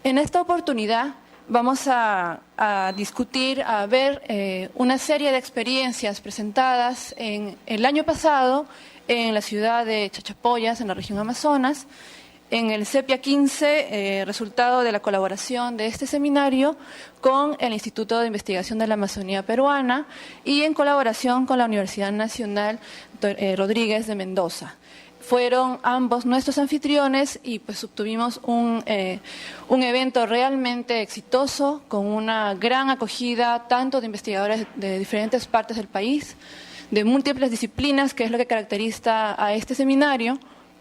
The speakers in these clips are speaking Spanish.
En esta oportunidad vamos a discutir, a ver una serie de experiencias presentadas el año pasado en la ciudad de Chachapoyas, en la región Amazonas, en el CEPIA 15, resultado de la colaboración de este seminario con el Instituto de Investigación de la Amazonía Peruana y en colaboración con la Universidad Nacional Rodríguez de Mendoza. Fueron ambos nuestros anfitriones y pues obtuvimos un evento realmente exitoso, con una gran acogida tanto de investigadores de diferentes partes del país, de múltiples disciplinas, que es lo que caracteriza a este seminario,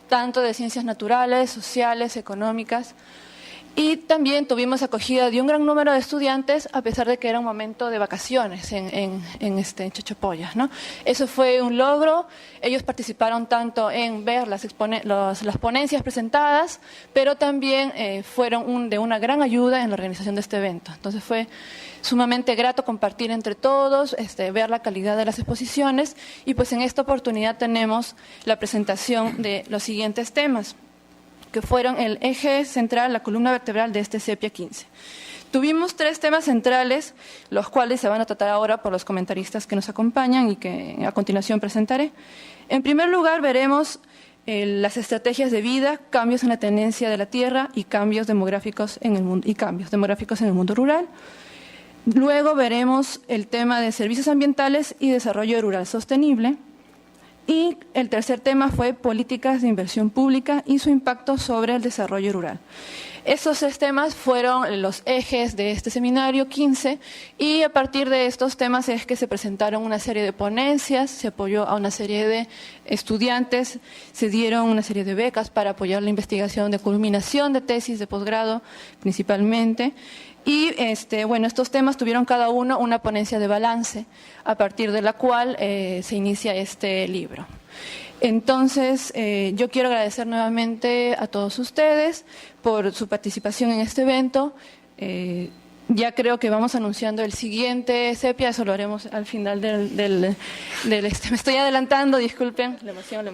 tanto de ciencias naturales, sociales, económicas. Y también tuvimos acogida de un gran número de estudiantes, a pesar de que era un momento de vacaciones en Chachapoyas, ¿no? Eso fue un logro. Ellos participaron tanto en ver las ponencias presentadas, pero también fueron de una gran ayuda en la organización de este evento. Entonces fue sumamente grato compartir entre todos, ver la calidad de las exposiciones, y pues en esta oportunidad tenemos la presentación de los siguientes temas, que fueron el eje central, la columna vertebral de este CEPIA 15. Tuvimos 3 temas centrales, los cuales se van a tratar ahora por los comentaristas que nos acompañan y que a continuación presentaré. En primer lugar, veremos las estrategias de vida, cambios en la tendencia de la tierra y cambios demográficos en el mundo rural. Luego veremos el tema de servicios ambientales y desarrollo rural sostenible. Y el tercer tema fue políticas de inversión pública y su impacto sobre el desarrollo rural. Estos 3 temas fueron los ejes de este seminario 15, y a partir de estos temas es que se presentaron una serie de ponencias, se apoyó a una serie de estudiantes, se dieron una serie de becas para apoyar la investigación de culminación de tesis de posgrado principalmente. Y estos temas tuvieron cada uno una ponencia de balance, a partir de la cual se inicia este libro. Entonces, yo quiero agradecer nuevamente a todos ustedes por su participación en este evento. Ya creo que vamos anunciando el siguiente CEPIA, eso lo haremos al final me estoy adelantando, disculpen, la emoción.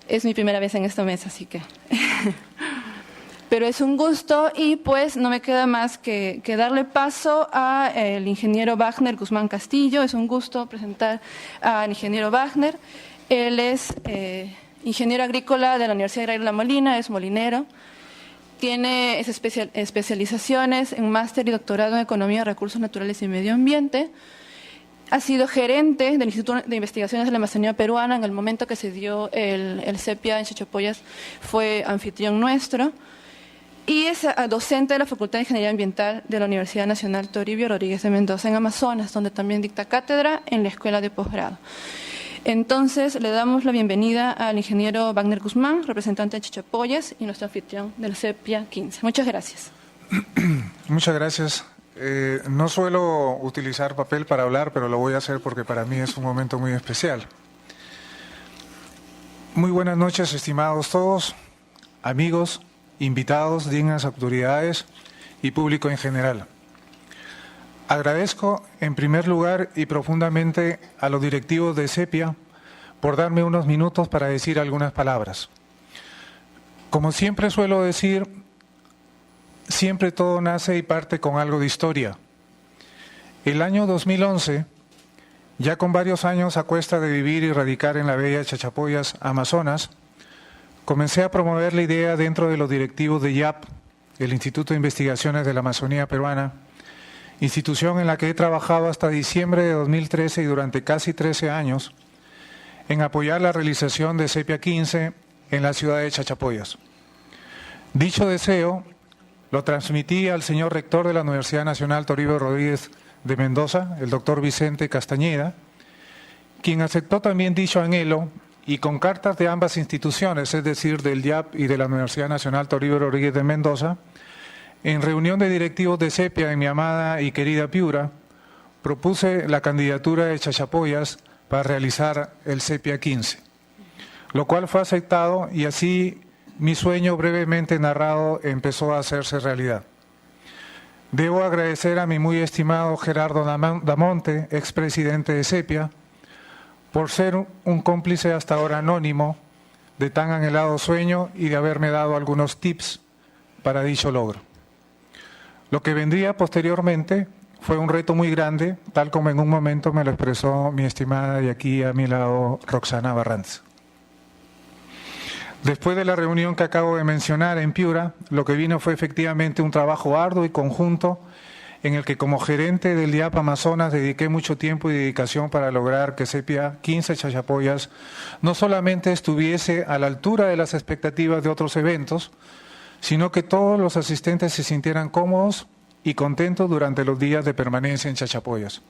Es mi primera vez en esta mesa, así que... Pero es un gusto, y pues no me queda más que darle paso al ingeniero Wagner Guzmán Castillo. Es un gusto presentar al ingeniero Wagner. Él es ingeniero agrícola de la Universidad Agraria La Molina, es molinero. Tiene especializaciones en máster y doctorado en Economía, Recursos Naturales y Medio Ambiente. Ha sido gerente del Instituto de Investigaciones de la Amazonía Peruana. En el momento que se dio el CEPIA en Chachapoyas, fue anfitrión nuestro. Y es docente de la Facultad de Ingeniería Ambiental de la Universidad Nacional Toribio Rodríguez de Mendoza en Amazonas, donde también dicta cátedra en la Escuela de Posgrado. Entonces, le damos la bienvenida al ingeniero Wagner Guzmán, representante de Chachapoyas y nuestro anfitrión del CEPIA 15. Muchas gracias. Muchas gracias. No suelo utilizar papel para hablar, pero lo voy a hacer porque para mí es un momento muy especial. Muy buenas noches, estimados todos, amigos, invitados, dignas autoridades y público en general. Agradezco en primer lugar y profundamente a los directivos de CEPIA por darme unos minutos para decir algunas palabras. Como siempre suelo decir, siempre todo nace y parte con algo de historia. El año 2011, ya con varios años a cuesta de vivir y radicar en la bella Chachapoyas, Amazonas, comencé a promover la idea dentro de los directivos de IAP, el Instituto de Investigaciones de la Amazonía Peruana, institución en la que he trabajado hasta diciembre de 2013 y durante casi 13 años, en apoyar la realización de CEPIA 15 en la ciudad de Chachapoyas. Dicho deseo lo transmití al señor rector de la Universidad Nacional Toribio Rodríguez de Mendoza, el doctor Vicente Castañeda, quien aceptó también dicho anhelo, y con cartas de ambas instituciones, es decir, del IAP y de la Universidad Nacional Toribio Rodríguez de Mendoza, en reunión de directivos de CEPIA en mi amada y querida Piura, propuse la candidatura de Chachapoyas para realizar el CEPIA 15, lo cual fue aceptado, y así mi sueño brevemente narrado empezó a hacerse realidad. Debo agradecer a mi muy estimado Gerardo Damonte, expresidente de CEPIA, por ser un cómplice hasta ahora anónimo de tan anhelado sueño y de haberme dado algunos tips para dicho logro. Lo que vendría posteriormente fue un reto muy grande, tal como en un momento me lo expresó mi estimada y aquí a mi lado Roxana Barrantes. Después de la reunión que acabo de mencionar en Piura, lo que vino fue efectivamente un trabajo arduo y conjunto en el que como gerente del IAP Amazonas dediqué mucho tiempo y dedicación para lograr que Sepia 15 Chachapoyas no solamente estuviese a la altura de las expectativas de otros eventos, sino que todos los asistentes se sintieran cómodos y contentos durante los días de permanencia en Chachapoyas.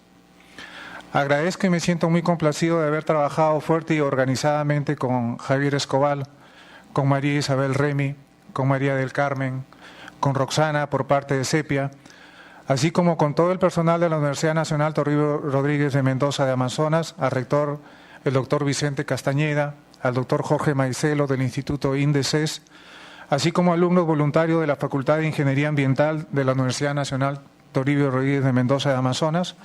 Agradezco y me siento muy complacido de haber trabajado fuerte y organizadamente con Javier Escobar, con María Isabel Remy, con María del Carmen, con Roxana por parte de Sepia, así como con todo el personal de la Universidad Nacional Toribio Rodríguez de Mendoza de Amazonas, al rector, el doctor Vicente Castañeda, al doctor Jorge Maicelo del Instituto INDECES, así como alumnos voluntarios de la Facultad de Ingeniería Ambiental de la Universidad Nacional Toribio Rodríguez de Mendoza de Amazonas,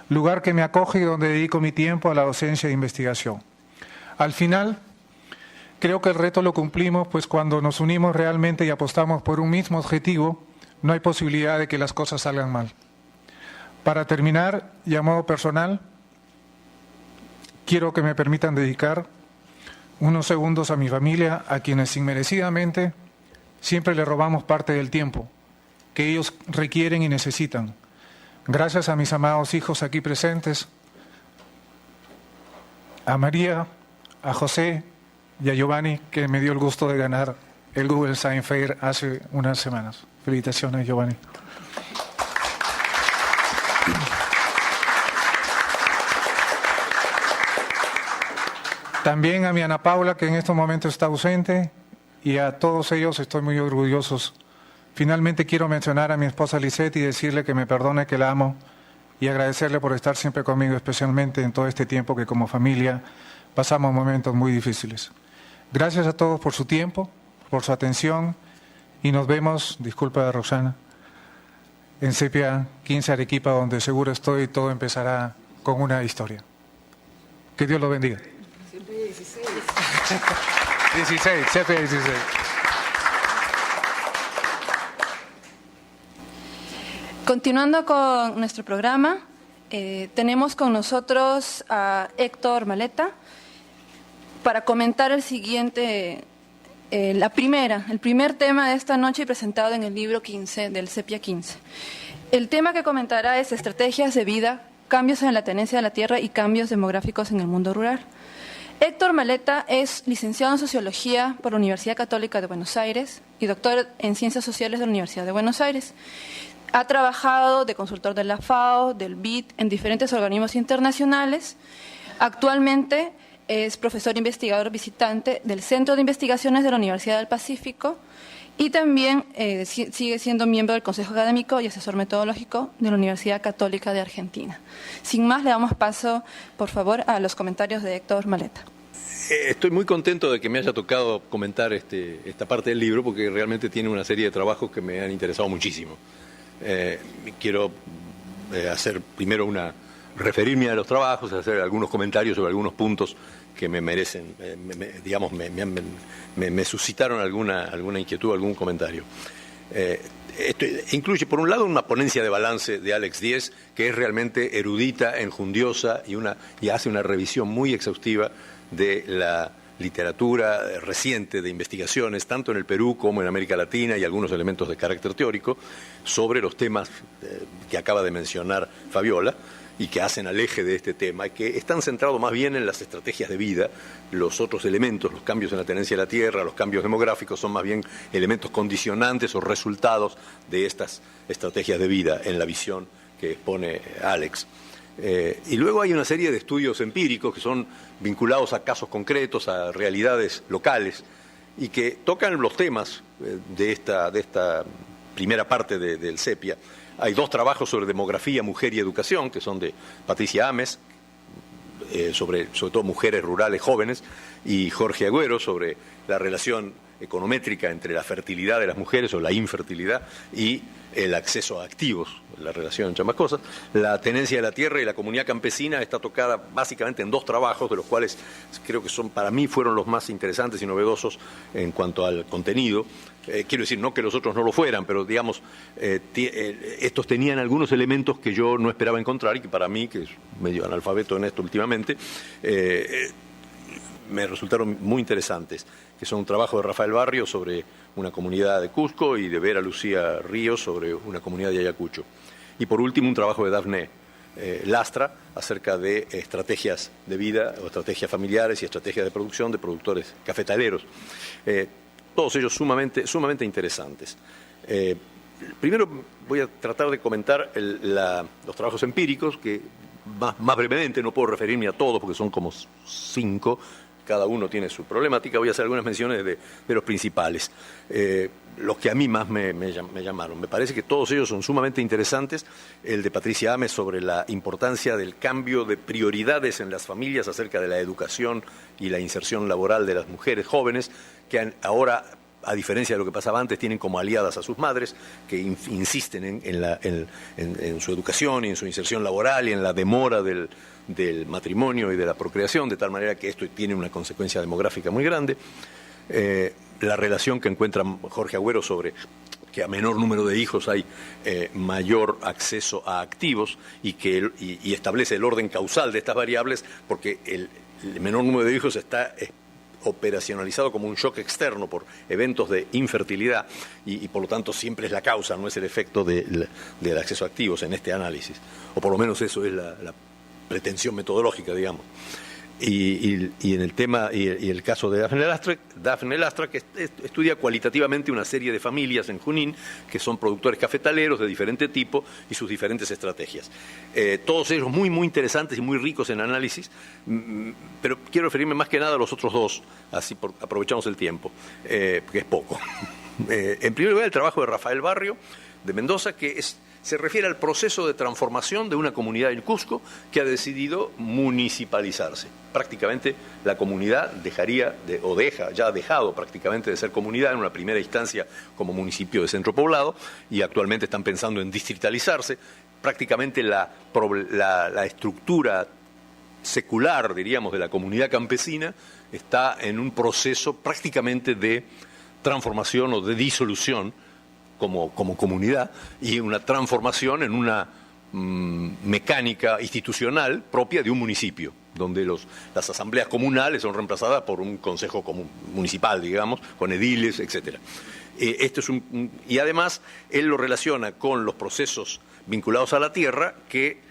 lugar que me acoge y donde dedico mi tiempo a la docencia e investigación. Al final, creo que el reto lo cumplimos, pues cuando nos unimos realmente y apostamos por un mismo objetivo, no hay posibilidad de que las cosas salgan mal. Para terminar, y a modo personal, quiero que me permitan dedicar unos segundos a mi familia, a quienes inmerecidamente siempre le robamos parte del tiempo que ellos requieren y necesitan. Gracias a mis amados hijos aquí presentes, a María, a José y a Giovanni, que me dio el gusto de ganar el Google Science Fair hace unas semanas. Felicitaciones, Giovanni. También a mi Ana Paula, que en estos momentos está ausente, y a todos ellos estoy muy orgullosos. Finalmente quiero mencionar a mi esposa Lisette y decirle que me perdone, que la amo, y agradecerle por estar siempre conmigo, especialmente en todo este tiempo que como familia pasamos momentos muy difíciles. Gracias a todos por su tiempo, por su atención, y nos vemos, disculpa Roxana, en Sepia 15 Arequipa, donde seguro estoy, todo empezará con una historia. Que Dios lo bendiga. Sepia 16. 16, Sepia 16. Continuando con nuestro programa, tenemos con nosotros a Héctor Maleta para comentar el siguiente, el primer tema de esta noche presentado en el libro 15 del Sepia 15. El tema que comentará es estrategias de vida, cambios en la tenencia de la tierra y cambios demográficos en el mundo rural. Héctor Maleta es licenciado en Sociología por la Universidad Católica de Buenos Aires y doctor en Ciencias Sociales de la Universidad de Buenos Aires. Ha trabajado de consultor de la FAO, del BID, en diferentes organismos internacionales. Actualmente es profesor investigador visitante del Centro de Investigaciones de la Universidad del Pacífico y también sigue siendo miembro del Consejo Académico y asesor metodológico de la Universidad Católica de Argentina. Sin más, le damos paso, por favor, a los comentarios de Héctor Maleta. Estoy muy contento de que me haya tocado comentar esta parte del libro, porque realmente tiene una serie de trabajos que me han interesado muchísimo. Quiero hacer primero referirme a los trabajos, hacer algunos comentarios sobre algunos puntos que me merecen, me suscitaron alguna inquietud, algún comentario. Esto incluye, por un lado, una ponencia de balance de Alex Díez, que es realmente erudita, enjundiosa y hace una revisión muy exhaustiva de la literatura reciente de investigaciones, tanto en el Perú como en América Latina, y algunos elementos de carácter teórico, sobre los temas que acaba de mencionar Fabiola, y que hacen al eje de este tema, que están centrados más bien en las estrategias de vida. Los otros elementos, los cambios en la tenencia de la tierra, los cambios demográficos, son más bien elementos condicionantes o resultados de estas estrategias de vida en la visión que expone Alex. Y luego hay una serie de estudios empíricos que son vinculados a casos concretos, a realidades locales, y que tocan los temas de esta primera parte del Sepia. Hay dos trabajos sobre demografía, mujer y educación, que son de Patricia Ames, sobre todo mujeres rurales jóvenes, y Jorge Agüero, sobre la relación econométrica entre la fertilidad de las mujeres o la infertilidad y el acceso a activos, la relación entre ambas cosas. La tenencia de la tierra y la comunidad campesina está tocada básicamente en 2 trabajos, de los cuales creo que para mí fueron los más interesantes y novedosos en cuanto al contenido. Quiero decir, no que los otros no lo fueran, pero digamos, estos tenían algunos elementos que yo no esperaba encontrar y que para mí, que es medio analfabeto en esto últimamente, me resultaron muy interesantes, que son un trabajo de Rafael Barrio sobre una comunidad de Cusco y de Vera Lucía Ríos sobre una comunidad de Ayacucho. Y por último, un trabajo de Dafne Lastra acerca de estrategias de vida o estrategias familiares y estrategias de producción de productores cafetaleros. Todos ellos sumamente interesantes. Primero voy a tratar de comentar los trabajos empíricos, que más brevemente, no puedo referirme a todos porque son como 5, cada uno tiene su problemática. Voy a hacer algunas menciones de los principales, los que a mí más me llamaron. Me parece que todos ellos son sumamente interesantes. El de Patricia Ames sobre la importancia del cambio de prioridades en las familias acerca de la educación y la inserción laboral de las mujeres jóvenes, que ahora, a diferencia de lo que pasaba antes, tienen como aliadas a sus madres, que insisten en su educación y en su inserción laboral y en la demora del matrimonio y de la procreación, de tal manera que esto tiene una consecuencia demográfica muy grande. La relación que encuentra Jorge Agüero sobre que a menor número de hijos hay mayor acceso a activos y establece el orden causal de estas variables, porque el menor número de hijos está operacionalizado como un shock externo por eventos de infertilidad y por lo tanto siempre es la causa, no es el efecto del acceso a activos en este análisis, o por lo menos eso es la pretensión metodológica, digamos. Y en el tema y el caso de Dafne Lastra, que estudia cualitativamente una serie de familias en Junín que son productores cafetaleros de diferente tipo y sus diferentes estrategias. Todos ellos muy interesantes y muy ricos en análisis, pero quiero referirme más que nada a los otros 2, así aprovechamos el tiempo, porque es poco. En primer lugar, el trabajo de Rafael Barrio de Mendoza, que se refiere al proceso de transformación de una comunidad en Cusco que ha decidido municipalizarse. Prácticamente la comunidad ya ha dejado prácticamente de ser comunidad en una primera instancia como municipio de centro poblado y actualmente están pensando en distritalizarse. Prácticamente la estructura secular, diríamos, de la comunidad campesina está en un proceso prácticamente de transformación o de disolución como comunidad y una transformación en una mecánica institucional propia de un municipio, donde las asambleas comunales son reemplazadas por un consejo municipal, digamos, con ediles, etcétera. Y además él lo relaciona con los procesos vinculados a la tierra, que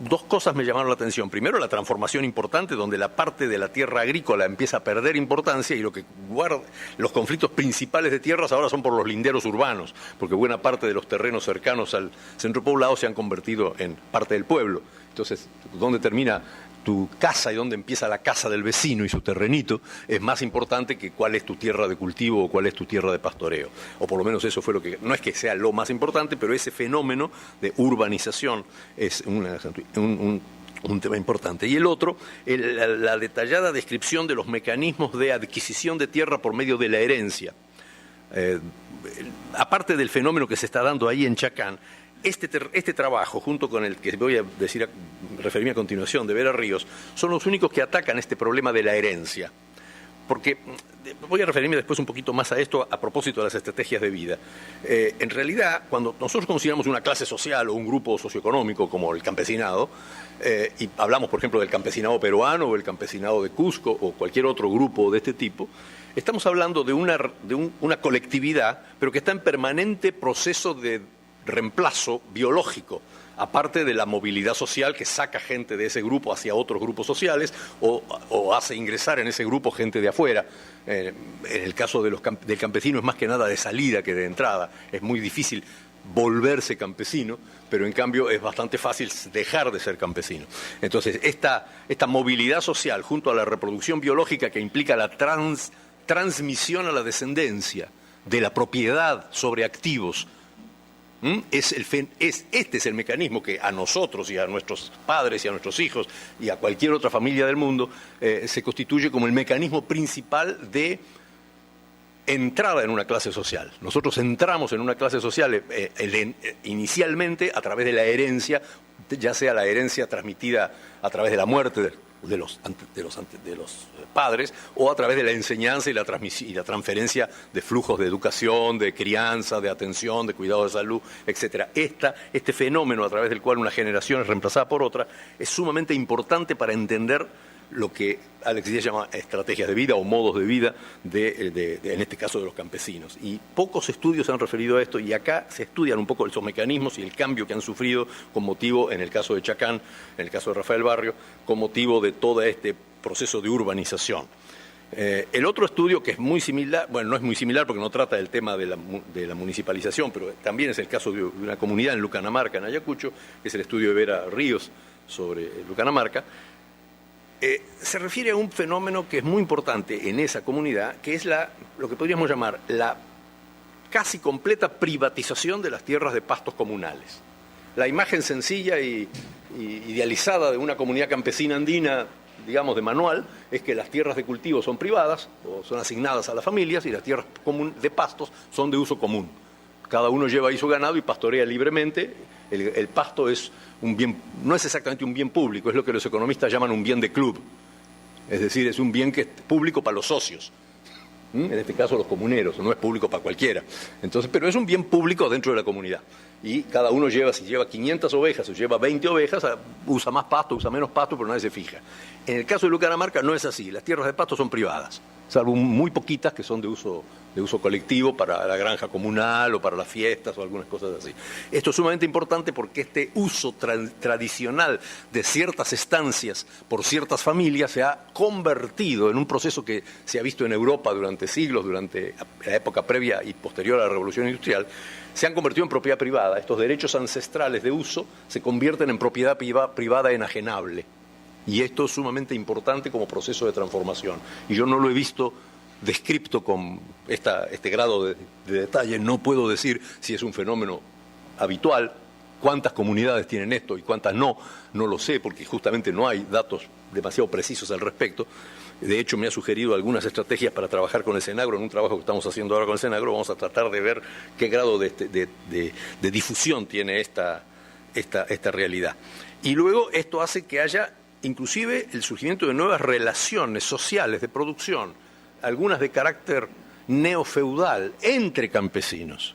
2 cosas me llamaron la atención. Primero, la transformación importante, donde la parte de la tierra agrícola empieza a perder importancia y los conflictos principales de tierras ahora son por los linderos urbanos, porque buena parte de los terrenos cercanos al centro poblado se han convertido en parte del pueblo. Entonces, ¿dónde termina tu casa y dónde empieza la casa del vecino y su terrenito? Es más importante que cuál es tu tierra de cultivo o cuál es tu tierra de pastoreo. O por lo menos eso fue no es que sea lo más importante, pero ese fenómeno de urbanización es un tema importante. Y el otro, la detallada descripción de los mecanismos de adquisición de tierra por medio de la herencia. Aparte del fenómeno que se está dando ahí en Chacán, este trabajo, junto con el que voy a referirme a continuación, de Vera Ríos, son los únicos que atacan este problema de la herencia. Porque voy a referirme después un poquito más a esto a propósito de las estrategias de vida. En realidad, cuando nosotros consideramos una clase social o un grupo socioeconómico como el campesinado, y hablamos, por ejemplo, del campesinado peruano o el campesinado de Cusco o cualquier otro grupo de este tipo, estamos hablando de una colectividad, pero que está en permanente proceso de reemplazo biológico, aparte de la movilidad social que saca gente de ese grupo hacia otros grupos sociales o hace ingresar en ese grupo gente de afuera. En el caso del campesino es más que nada de salida que de entrada. Es muy difícil volverse campesino, pero en cambio es bastante fácil dejar de ser campesino. Entonces, esta movilidad social junto a la reproducción biológica que implica la transmisión a la descendencia de la propiedad sobre activos, este es el mecanismo que a nosotros y a nuestros padres y a nuestros hijos y a cualquier otra familia del mundo se constituye como el mecanismo principal de entrada en una clase social. Nosotros entramos en una clase social inicialmente a través de la herencia, ya sea la herencia transmitida a través de la muerte de los padres, o a través de la enseñanza y la transferencia de flujos de educación, de crianza, de atención, de cuidado de salud, etc. Este fenómeno a través del cual una generación es reemplazada por otra es sumamente importante para entender lo que Alex Díez llama estrategias de vida o modos de vida, en este caso de los campesinos. Y pocos estudios se han referido a esto, y acá se estudian un poco esos mecanismos y el cambio que han sufrido con motivo, en el caso de Chacán, en el caso de Rafael Barrio, con motivo de todo este proceso de urbanización. El otro estudio, que es muy similar, bueno, no es muy similar porque no trata del tema de la municipalización, pero también es el caso de una comunidad en Lucanamarca, en Ayacucho, que es el estudio de Vera Ríos sobre Lucanamarca. Se refiere a un fenómeno que es muy importante en esa comunidad, que es lo que podríamos llamar la casi completa privatización de las tierras de pastos comunales. La imagen sencilla y idealizada de una comunidad campesina andina, digamos de manual, es que las tierras de cultivo son privadas o son asignadas a las familias, y las tierras de pastos son de uso común. Cada uno lleva ahí su ganado y pastorea libremente. El pasto es un bien, no es exactamente un bien público, es lo que los economistas llaman un bien de club. Es decir, es un bien que es público para los socios. En este caso los comuneros, no es público para cualquiera. Entonces, pero es un bien público dentro de la comunidad. Y cada uno si lleva 500 ovejas o lleva 20 ovejas, usa más pasto, usa menos pasto, pero nadie se fija. En el caso de Lucanamarca no es así. Las tierras de pasto son privadas, salvo muy poquitas que son de uso colectivo para la granja comunal o para las fiestas o algunas cosas así. Esto es sumamente importante porque este uso tradicional de ciertas estancias por ciertas familias se ha convertido en un proceso que se ha visto en Europa durante siglos, durante la época previa y posterior a la Revolución Industrial. Se han convertido en propiedad privada. Estos derechos ancestrales de uso se convierten en propiedad privada enajenable. Y esto es sumamente importante como proceso de transformación. Y yo no lo he visto descripto con este grado de detalle. No puedo decir si es un fenómeno habitual, cuántas comunidades tienen esto y cuántas no lo sé, porque justamente no hay datos demasiado precisos al respecto. De hecho, me ha sugerido algunas estrategias para trabajar con el Senagro. En un trabajo que estamos haciendo ahora con el Senagro vamos a tratar de ver qué grado de difusión tiene esta realidad. Y luego esto hace que haya inclusive el surgimiento de nuevas relaciones sociales de producción, algunas de carácter neofeudal entre campesinos.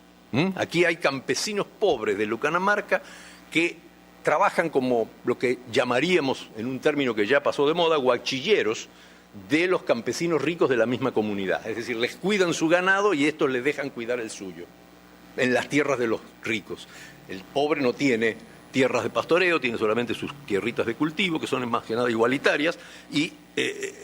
Aquí hay campesinos pobres de Lucanamarca que trabajan como lo que llamaríamos, en un término que ya pasó de moda, guachilleros de los campesinos ricos de la misma comunidad. Es decir, les cuidan su ganado y estos les dejan cuidar el suyo en las tierras de los ricos. El pobre no tiene tierras de pastoreo, tiene solamente sus tierritas de cultivo, que son más que nada igualitarias, y,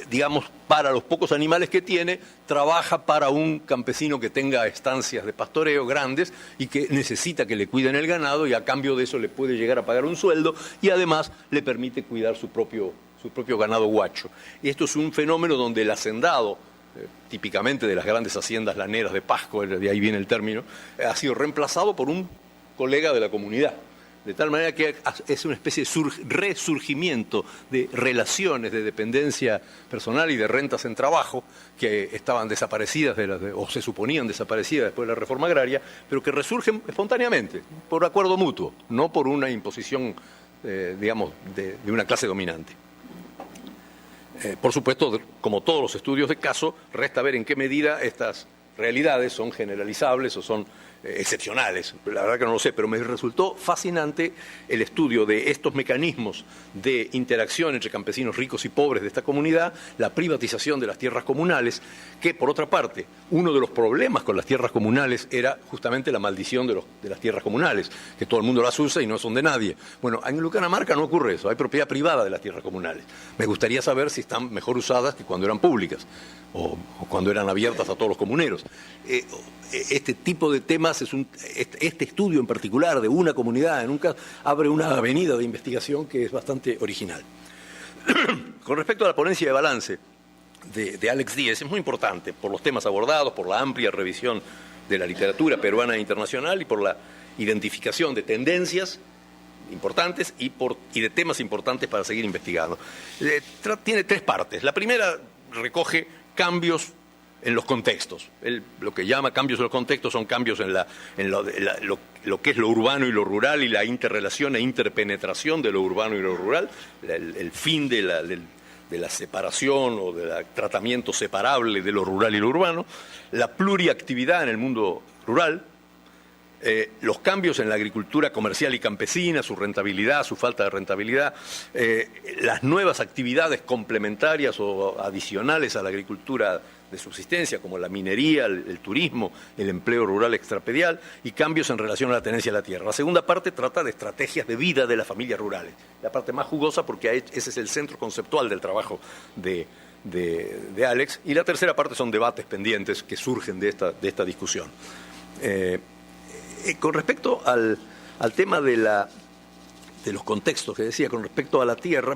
digamos, para los pocos animales que tiene, trabaja para un campesino que tenga estancias de pastoreo grandes y que necesita que le cuiden el ganado, y a cambio de eso le puede llegar a pagar un sueldo, y además le permite cuidar su propio ganado guacho. Y esto es un fenómeno donde el hacendado, típicamente de las grandes haciendas laneras de Pasco, de ahí viene el término, ha sido reemplazado por un colega de la comunidad. De tal manera que es una especie de resurgimiento de relaciones de dependencia personal y de rentas en trabajo que estaban desaparecidas o se suponían desaparecidas después de la reforma agraria, pero que resurgen espontáneamente, por acuerdo mutuo, no por una imposición, digamos, de una clase dominante. Por supuesto, como todos los estudios de caso, resta ver en qué medida estas realidades son generalizables o son excepcionales. La verdad que no lo sé, pero me resultó fascinante el estudio de estos mecanismos de interacción entre campesinos ricos y pobres de esta comunidad, la privatización de las tierras comunales, que por otra parte, uno de los problemas con las tierras comunales era justamente la maldición de las tierras comunales, que todo el mundo las usa y no son de nadie. Bueno, en Lucanamarca no ocurre eso, hay propiedad privada de las tierras comunales. Me gustaría saber si están mejor usadas que cuando eran públicas o cuando eran abiertas a todos los comuneros. Este tipo de temas, este estudio en particular de una comunidad, abre una avenida de investigación que es bastante original. Con respecto a la ponencia de balance de Alex Díez, es muy importante por los temas abordados, por la amplia revisión de la literatura peruana e internacional y por la identificación de tendencias importantes y de temas importantes para seguir investigando. Tiene tres partes. La primera recoge cambios en los contextos. Él lo que llama cambios en los contextos son cambios en lo que es lo urbano y lo rural y la interrelación e interpenetración de lo urbano y lo rural, el fin de la separación o del tratamiento separable de lo rural y lo urbano, la pluriactividad en el mundo rural, los cambios en la agricultura comercial y campesina, su rentabilidad, su falta de rentabilidad, las nuevas actividades complementarias o adicionales a la agricultura de subsistencia, como la minería, el turismo, el empleo rural extrapedial, y cambios en relación a la tenencia de la tierra. La segunda parte trata de estrategias de vida de las familias rurales. La parte más jugosa porque ese es el centro conceptual del trabajo de Alex, y la tercera parte son debates pendientes que surgen de esta discusión. Con respecto al tema de los contextos que decía, con respecto a la tierra,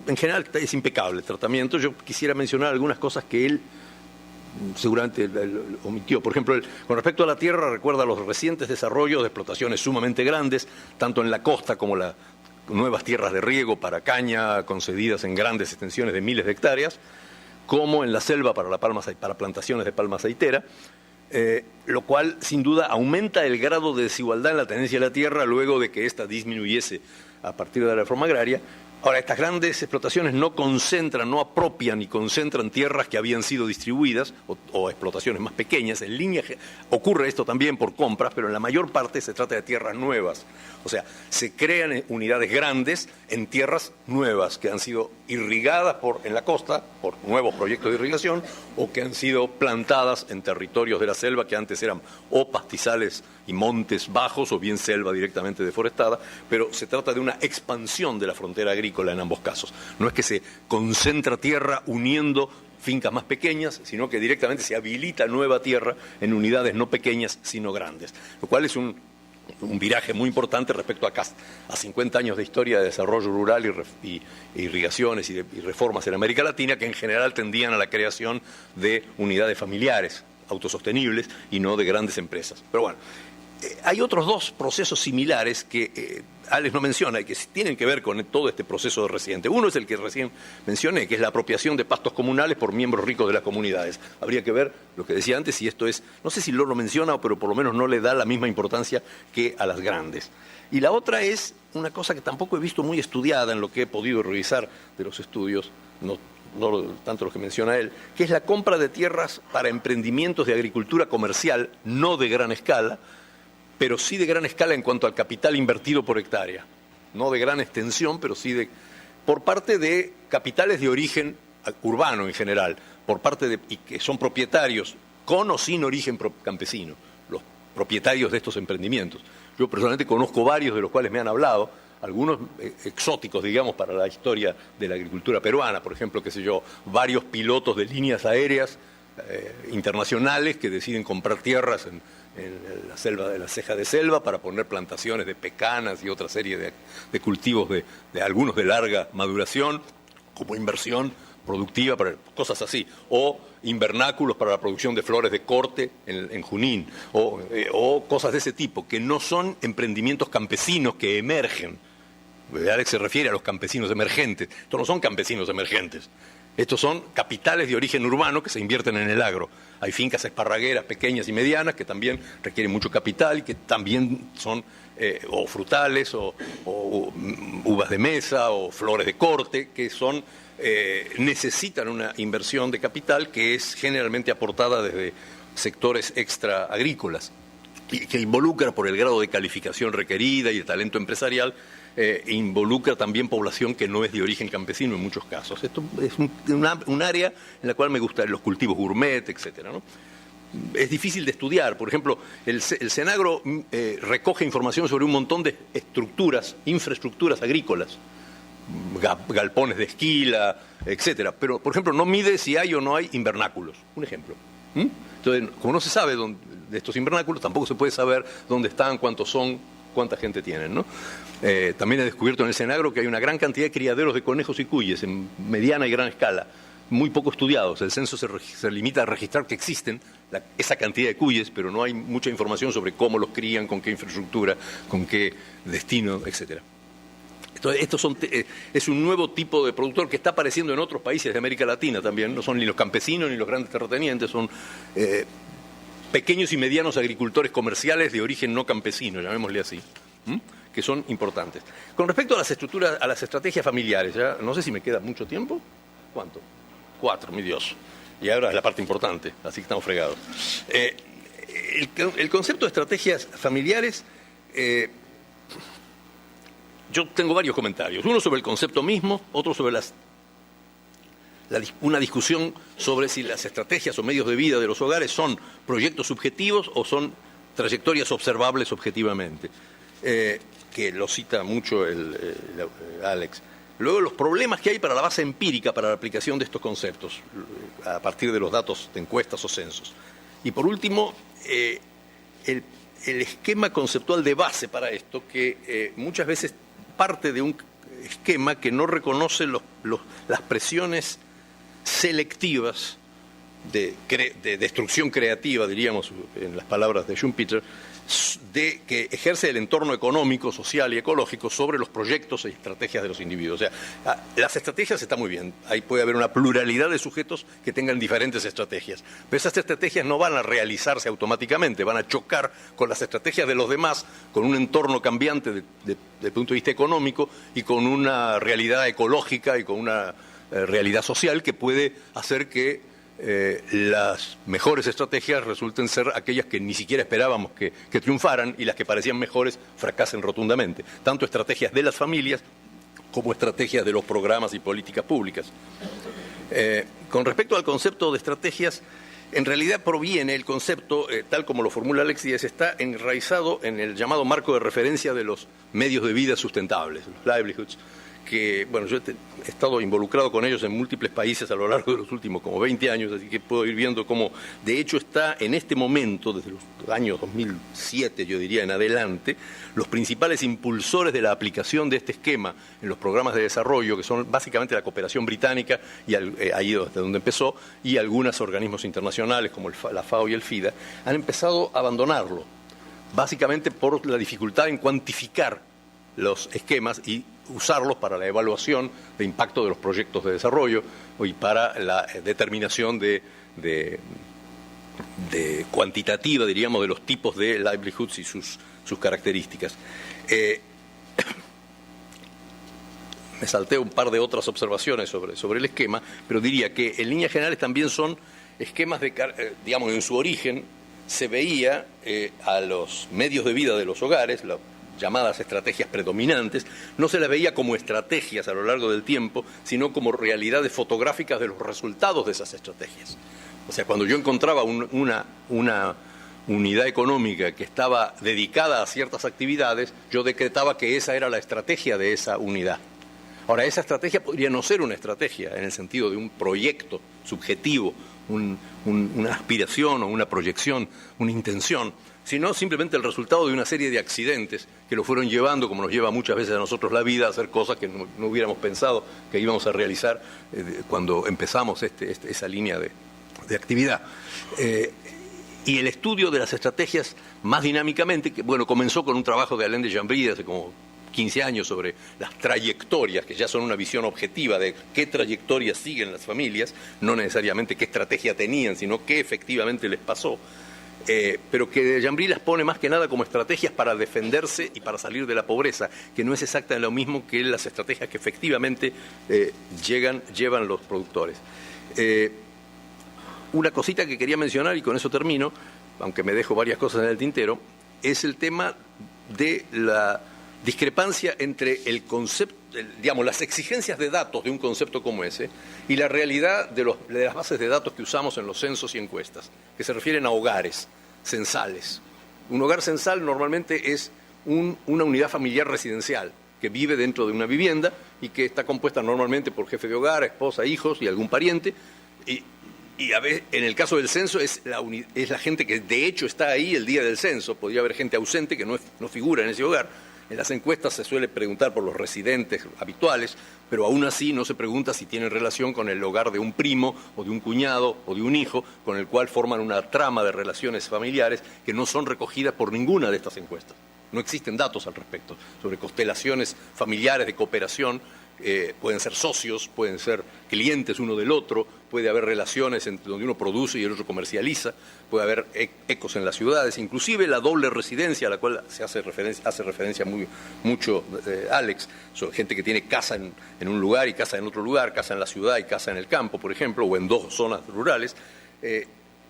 en general es impecable el tratamiento. Yo quisiera mencionar algunas cosas que él seguramente omitió. Por ejemplo, con respecto a la tierra, recuerda los recientes desarrollos de explotaciones sumamente grandes, tanto en la costa como las nuevas tierras de riego para caña, concedidas en grandes extensiones de miles de hectáreas, como en la selva para plantaciones de palma aceitera, lo cual sin duda aumenta el grado de desigualdad en la tenencia de la tierra luego de que ésta disminuyese a partir de la reforma agraria. Ahora, estas grandes explotaciones no apropian y concentran tierras que habían sido distribuidas o explotaciones más pequeñas. En línea ocurre esto también por compras, pero en la mayor parte se trata de tierras nuevas. O sea, se crean unidades grandes en tierras nuevas que han sido irrigadas en la costa por nuevos proyectos de irrigación o que han sido plantadas en territorios de la selva que antes eran o pastizales y montes bajos o bien selva directamente deforestada, pero se trata de una expansión de la frontera agrícola en ambos casos. No es que se concentra tierra uniendo fincas más pequeñas, sino que directamente se habilita nueva tierra en unidades no pequeñas, sino grandes, lo cual es un viraje muy importante respecto a 50 años de historia de desarrollo rural y irrigaciones y reformas en América Latina, que en general tendían a la creación de unidades familiares autosostenibles y no de grandes empresas. Pero bueno, hay otros dos procesos similares que Alex no menciona y que tienen que ver con todo este proceso reciente. Uno es el que recién mencioné, que es la apropiación de pastos comunales por miembros ricos de las comunidades. Habría que ver lo que decía antes, si esto es, no sé si lo menciona, pero por lo menos no le da la misma importancia que a las grandes. Y la otra es una cosa que tampoco he visto muy estudiada en lo que he podido revisar de los estudios, no tanto los que menciona él, que es la compra de tierras para emprendimientos de agricultura comercial, no de gran escala, pero sí de gran escala en cuanto al capital invertido por hectárea. No de gran extensión, pero sí por parte de capitales de origen urbano en general, y que son propietarios con o sin origen campesino, los propietarios de estos emprendimientos. Yo personalmente conozco varios de los cuales me han hablado, algunos exóticos, digamos, para la historia de la agricultura peruana, por ejemplo, varios pilotos de líneas aéreas internacionales que deciden comprar tierras en la selva de la ceja de selva para poner plantaciones de pecanas y otra serie de cultivos de algunos de larga maduración como inversión productiva para cosas así, o invernáculos para la producción de flores de corte en Junín, o cosas de ese tipo, que no son emprendimientos campesinos que emergen. Alex se refiere a los campesinos emergentes. Estos no son campesinos emergentes. Estos son capitales de origen urbano que se invierten en el agro. Hay fincas esparragueras pequeñas y medianas que también requieren mucho capital y que también son o frutales o uvas de mesa o flores de corte que necesitan una inversión de capital que es generalmente aportada desde sectores extra agrícolas y que involucra por el grado de calificación requerida y de talento empresarial. Involucra también población que no es de origen campesino en muchos casos. Esto es un área en la cual me gustan los cultivos gourmet, etcétera, ¿no? Es difícil de estudiar. Por ejemplo, el Senagro recoge información sobre un montón de infraestructuras agrícolas, galpones de esquila, etcétera. Pero, por ejemplo, no mide si hay o no hay invernáculos. Un ejemplo. Entonces, como no se sabe de estos invernáculos, tampoco se puede saber dónde están, cuántos son, cuánta gente tienen, ¿no? También he descubierto en el Senagro que hay una gran cantidad de criaderos de conejos y cuyes en mediana y gran escala, muy poco estudiados. El censo se limita a registrar que existen esa cantidad de cuyes, pero no hay mucha información sobre cómo los crían, con qué infraestructura, con qué destino, etcétera. Entonces, es un nuevo tipo de productor que está apareciendo en otros países de América Latina también. No son ni los campesinos ni los grandes terratenientes, son pequeños y medianos agricultores comerciales de origen no campesino, llamémosle así, que son importantes. Con respecto a las estructuras, a las estrategias familiares, ya no sé si me queda mucho tiempo. ¿Cuánto? 4, mi Dios. Y ahora es la parte importante, así que estamos fregados. El concepto de estrategias familiares, yo tengo varios comentarios. Uno sobre el concepto mismo, otro sobre una discusión sobre si las estrategias o medios de vida de los hogares son proyectos subjetivos o son trayectorias observables objetivamente, que lo cita mucho Alex. Luego, los problemas que hay para la base empírica para la aplicación de estos conceptos, a partir de los datos de encuestas o censos. Y por último, el esquema conceptual de base para esto, que muchas veces parte de un esquema que no reconoce las presiones selectivas de destrucción creativa, diríamos en las palabras de Schumpeter, que ejerce el entorno económico, social y ecológico sobre los proyectos y estrategias de los individuos. O sea, las estrategias están muy bien, ahí puede haber una pluralidad de sujetos que tengan diferentes estrategias, pero esas estrategias no van a realizarse automáticamente, van a chocar con las estrategias de los demás, con un entorno cambiante desde el punto de vista económico y con una realidad ecológica y con una realidad social que puede hacer que las mejores estrategias resulten ser aquellas que ni siquiera esperábamos que triunfaran, y las que parecían mejores fracasen rotundamente. Tanto estrategias de las familias como estrategias de los programas y políticas públicas. Con respecto al concepto de estrategias, en realidad proviene el concepto, tal como lo formula Alex Díez, está enraizado en el llamado marco de referencia de los medios de vida sustentables, los livelihoods, que, bueno, yo he estado involucrado con ellos en múltiples países a lo largo de los últimos como 20 años, así que puedo ir viendo cómo, de hecho, está en este momento, desde los años 2007, yo diría, en adelante, los principales impulsores de la aplicación de este esquema en los programas de desarrollo, que son básicamente la cooperación británica, y ahí desde donde empezó, y algunos organismos internacionales como la FAO y el FIDA, han empezado a abandonarlo, básicamente por la dificultad en cuantificar los esquemas y usarlos para la evaluación de impacto de los proyectos de desarrollo y para la determinación de cuantitativa, diríamos, de los tipos de livelihoods y sus características. Me salté un par de otras observaciones sobre el esquema, pero diría que en líneas generales también son esquemas digamos, en su origen se veía a los medios de vida de los hogares, llamadas estrategias predominantes, no se las veía como estrategias a lo largo del tiempo, sino como realidades fotográficas de los resultados de esas estrategias. O sea, cuando yo encontraba una unidad económica que estaba dedicada a ciertas actividades, yo decretaba que esa era la estrategia de esa unidad. Ahora, esa estrategia podría no ser una estrategia en el sentido de un proyecto subjetivo, una aspiración o una proyección, una intención, sino simplemente el resultado de una serie de accidentes que lo fueron llevando, como nos lleva muchas veces a nosotros la vida, a hacer cosas que no hubiéramos pensado que íbamos a realizar cuando empezamos esa línea de actividad. Y el estudio de las estrategias más dinámicamente, que bueno, comenzó con un trabajo de Alain de Jambry hace como 15 años sobre las trayectorias, que ya son una visión objetiva de qué trayectorias siguen las familias, no necesariamente qué estrategia tenían, sino qué efectivamente les pasó. Pero que Jambry las pone más que nada como estrategias para defenderse y para salir de la pobreza, que no es exactamente lo mismo que las estrategias que efectivamente llevan los productores. Una cosita que quería mencionar, y con eso termino, aunque me dejo varias cosas en el tintero, es el tema de la discrepancia entre el concepto, digamos, las exigencias de datos de un concepto como ese y la realidad de las bases de datos que usamos en los censos y encuestas, que se refieren a hogares censales. Un hogar censal normalmente es una unidad familiar residencial que vive dentro de una vivienda y que está compuesta normalmente por jefe de hogar, esposa, hijos y algún pariente. Y a veces, en el caso del censo, es la gente que de hecho está ahí el día del censo. Podría haber gente ausente que no figura en ese hogar. En las encuestas se suele preguntar por los residentes habituales, pero aún así no se pregunta si tienen relación con el hogar de un primo o de un cuñado o de un hijo, con el cual forman una trama de relaciones familiares que no son recogidas por ninguna de estas encuestas. No existen datos al respecto sobre constelaciones familiares de cooperación. Pueden ser socios, pueden ser clientes uno del otro, puede haber relaciones entre donde uno produce y el otro comercializa, puede haber ecos en las ciudades, inclusive la doble residencia a la cual se hace referencia mucho Alex, son gente que tiene casa en un lugar y casa en otro lugar, casa en la ciudad y casa en el campo, por ejemplo, o en dos zonas rurales.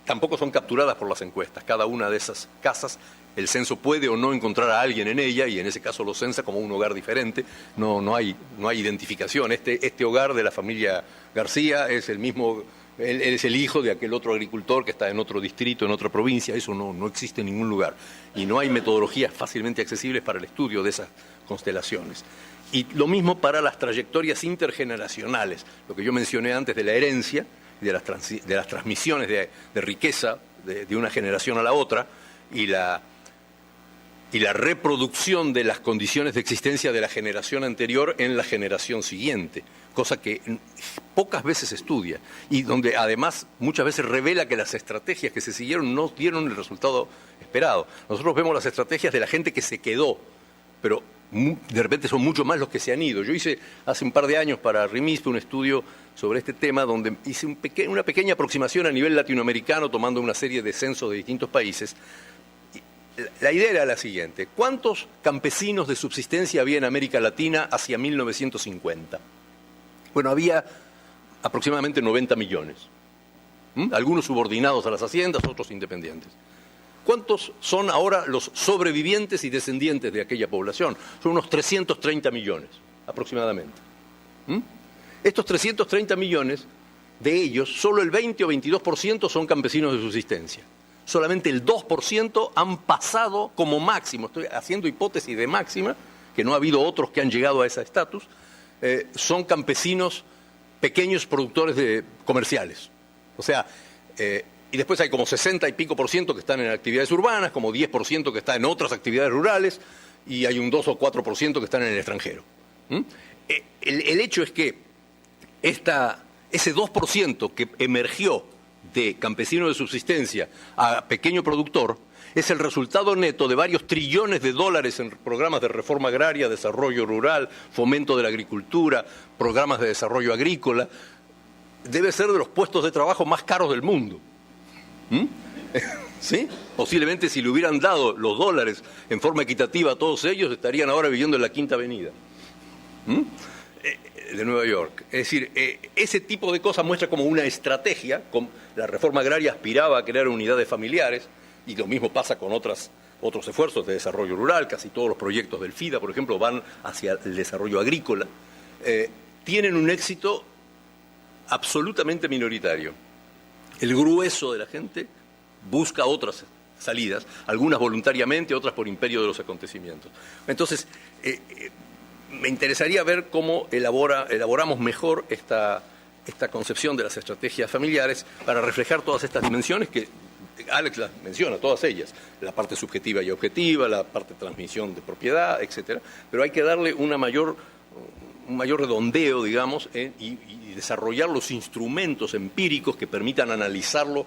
Tampoco son capturadas por las encuestas. Cada una de esas casas, el censo puede o no encontrar a alguien en ella y en ese caso lo censa como un hogar diferente. No hay identificación. Este hogar de la familia García es el mismo, él es el hijo de aquel otro agricultor que está en otro distrito, en otra provincia. Eso no existe en ningún lugar. Y no hay metodologías fácilmente accesibles para el estudio de esas constelaciones. Y lo mismo para las trayectorias intergeneracionales, lo que yo mencioné antes de la herencia, de las transmisiones de riqueza de una generación a la otra y la reproducción de las condiciones de existencia de la generación anterior en la generación siguiente, cosa que pocas veces se estudia y donde además muchas veces revela que las estrategias que se siguieron no dieron el resultado esperado. Nosotros vemos las estrategias de la gente que se quedó, pero de repente son mucho más los que se han ido. Yo hice hace un par de años para RIMISP un estudio sobre este tema donde hice una pequeña aproximación a nivel latinoamericano tomando una serie de censos de distintos países. La idea era la siguiente: ¿cuántos campesinos de subsistencia había en América Latina hacia 1950? Bueno, había aproximadamente 90 millones. Algunos subordinados a las haciendas, otros independientes. ¿Cuántos son ahora los sobrevivientes y descendientes de aquella población? Son unos 330 millones, aproximadamente. Estos 330 millones, de ellos, solo el 20 o 22% son campesinos de subsistencia. Solamente el 2% han pasado como máximo, estoy haciendo hipótesis de máxima, que no ha habido otros que han llegado a ese estatus, son campesinos pequeños productores comerciales. O sea, y después hay como 60 y pico % que están en actividades urbanas, como 10% que están en otras actividades rurales, y hay un 2 o 4% que están en el extranjero. El hecho es que ese 2% que emergió de campesino de subsistencia a pequeño productor es el resultado neto de varios trillones de dólares en programas de reforma agraria, desarrollo rural, fomento de la agricultura, programas de desarrollo agrícola. Debe ser de los puestos de trabajo más caros del mundo. ¿Sí? Posiblemente si le hubieran dado los dólares en forma equitativa a todos ellos, estarían ahora viviendo en la Quinta Avenida de Nueva York. Es decir, ese tipo de cosas muestra como una estrategia. La reforma agraria aspiraba a crear unidades familiares, y lo mismo pasa con otros esfuerzos de desarrollo rural. Casi todos los proyectos del FIDA, por ejemplo, van hacia el desarrollo agrícola. Tienen un éxito absolutamente minoritario. El grueso de la gente busca otras salidas, algunas voluntariamente, otras por imperio de los acontecimientos. Entonces, me interesaría ver cómo elaboramos mejor esta concepción de las estrategias familiares para reflejar todas estas dimensiones que Alex las menciona, todas ellas, la parte subjetiva y objetiva, la parte de transmisión de propiedad, etcétera, pero hay que darle un mayor redondeo, digamos, y desarrollar los instrumentos empíricos que permitan analizarlo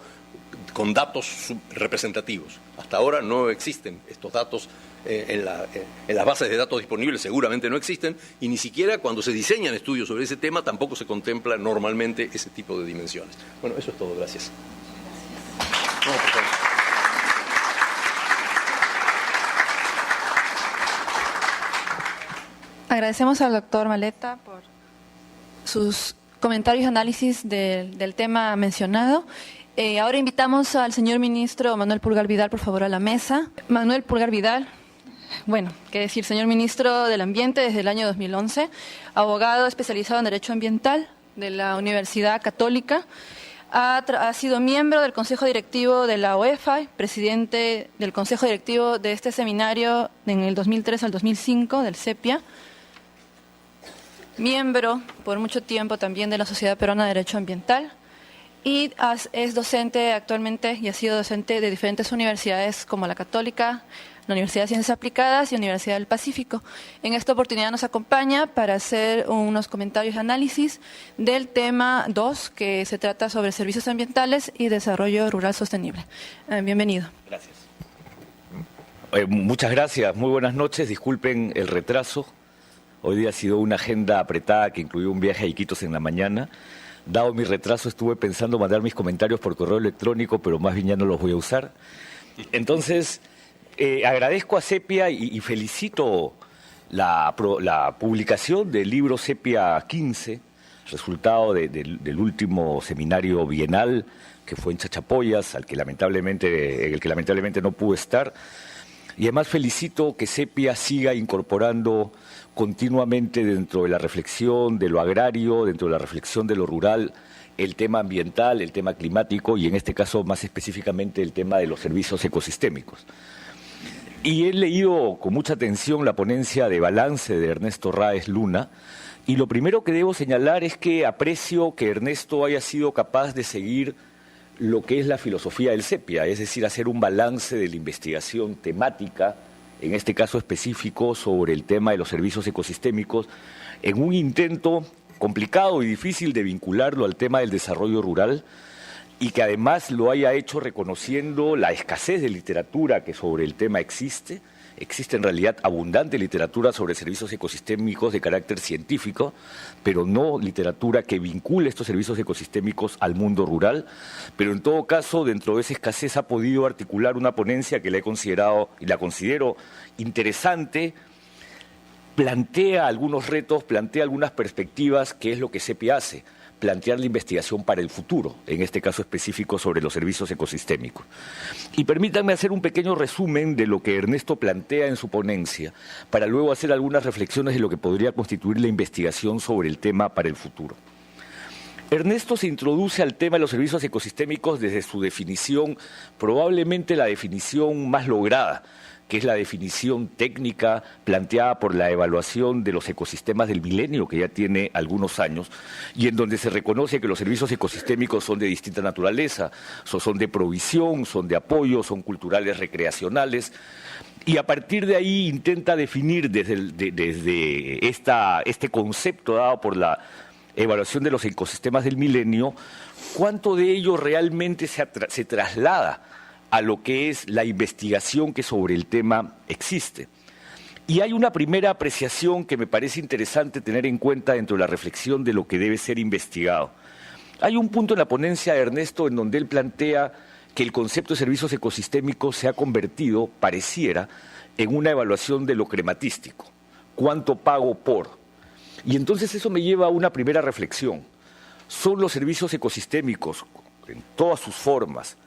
con datos representativos. Hasta ahora no existen estos datos en las bases de datos disponibles, seguramente no existen, y ni siquiera cuando se diseñan estudios sobre ese tema tampoco se contempla normalmente ese tipo de dimensiones. Bueno, eso es todo. Gracias. No, por favor. Agradecemos al doctor Maleta por sus comentarios y análisis del tema mencionado. Ahora invitamos al señor ministro Manuel Pulgar Vidal, por favor, a la mesa. Manuel Pulgar Vidal, bueno, qué decir, señor ministro del Ambiente desde el año 2011, abogado especializado en Derecho Ambiental de la Universidad Católica, ha sido miembro del Consejo Directivo de la OEFA, presidente del Consejo Directivo de este seminario en el 2003 al 2005 del CEPIA, miembro por mucho tiempo también de la Sociedad Peruana de Derecho Ambiental, y es docente actualmente y ha sido docente de diferentes universidades como la Católica, la Universidad de Ciencias Aplicadas y la Universidad del Pacífico. En esta oportunidad nos acompaña para hacer unos comentarios y análisis del tema 2, que se trata sobre servicios ambientales y desarrollo rural sostenible. Bienvenido. Gracias. Muchas gracias, muy buenas noches, disculpen el retraso. Hoy día ha sido una agenda apretada que incluyó un viaje a Iquitos en la mañana. Dado mi retraso, estuve pensando mandar mis comentarios por correo electrónico, pero más bien ya no los voy a usar. Entonces, agradezco a Sepia y felicito la publicación del libro Sepia 15, resultado del último seminario bienal que fue en Chachapoyas, en el que lamentablemente no pude estar. Y además felicito que Sepia siga incorporando continuamente dentro de la reflexión de lo agrario, dentro de la reflexión de lo rural, el tema ambiental, el tema climático y en este caso más específicamente el tema de los servicios ecosistémicos. Y he leído con mucha atención la ponencia de balance de Ernesto Ráez Luna y lo primero que debo señalar es que aprecio que Ernesto haya sido capaz de seguir lo que es la filosofía del Sepia, es decir, hacer un balance de la investigación temática, en este caso específico sobre el tema de los servicios ecosistémicos, en un intento complicado y difícil de vincularlo al tema del desarrollo rural y que además lo haya hecho reconociendo la escasez de literatura que sobre el tema existe. Existe en realidad abundante literatura sobre servicios ecosistémicos de carácter científico, pero no literatura que vincule estos servicios ecosistémicos al mundo rural. Pero en todo caso, dentro de esa escasez ha podido articular una ponencia que la he considerado y la considero interesante, plantea algunos retos, plantea algunas perspectivas, que es lo que Sepia hace, plantear la investigación para el futuro, en este caso específico sobre los servicios ecosistémicos. Y permítanme hacer un pequeño resumen de lo que Ernesto plantea en su ponencia, para luego hacer algunas reflexiones de lo que podría constituir la investigación sobre el tema para el futuro. Ernesto se introduce al tema de los servicios ecosistémicos desde su definición, probablemente la definición más lograda, que es la definición técnica planteada por la evaluación de los ecosistemas del milenio, que ya tiene algunos años, y en donde se reconoce que los servicios ecosistémicos son de distinta naturaleza, son de provisión, son de apoyo, son culturales, recreacionales, y a partir de ahí intenta definir desde este concepto dado por la evaluación de los ecosistemas del milenio, cuánto de ello realmente se traslada a lo que es la investigación que sobre el tema existe. Y hay una primera apreciación que me parece interesante tener en cuenta dentro de la reflexión de lo que debe ser investigado. Hay un punto en la ponencia de Ernesto en donde él plantea que el concepto de servicios ecosistémicos se ha convertido, pareciera, en una evaluación de lo crematístico. ¿Cuánto pago por? Y entonces eso me lleva a una primera reflexión. ¿Son los servicios ecosistémicos, en todas sus formas,